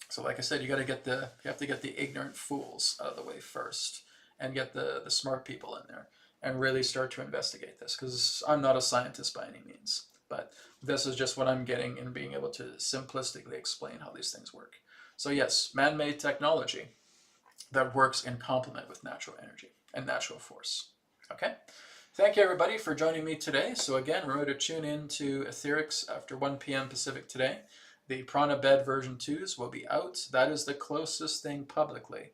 So like I said, you have to get the ignorant fools out of the way first and get the smart people in there and really start to investigate this, because I'm not a scientist by any means, but this is just what I'm getting in being able to simplistically explain how these things work. So yes, man-made technology that works in complement with natural energy and natural force. Okay, thank you everybody for joining me today. So again, remember to tune in to Etherics after 1 p.m. Pacific today. The Prana bed version 2s will be out. That is the closest thing publicly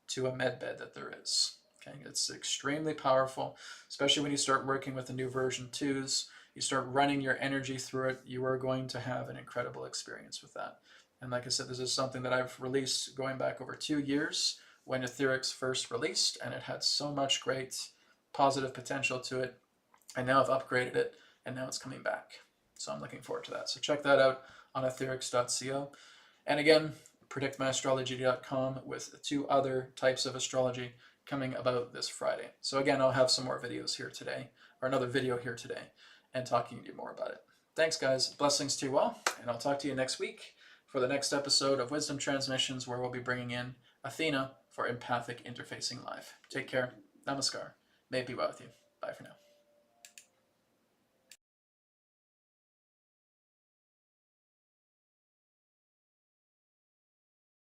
to a med bed that there is. Okay, it's extremely powerful, especially when you start working with the new version 2s. You start running your energy through it, you are going to have an incredible experience with that. And like I said, this is something that I've released going back over 2 years when Etherics first released, and it had so much great positive potential to it. And now I've upgraded it, and now it's coming back. So I'm looking forward to that. So check that out on etherics.co. And again, predictmyastrology.com with 2 other types of astrology coming about this Friday. So again, I'll have some more videos here today, or another video here today, and talking to you more about it. Thanks, guys. Blessings to you all, and I'll talk to you next week for the next episode of Wisdom Transmissions, where we'll be bringing in Athena for Empathic Interfacing Live. Take care. Namaskar. May it be well with you. Bye for now.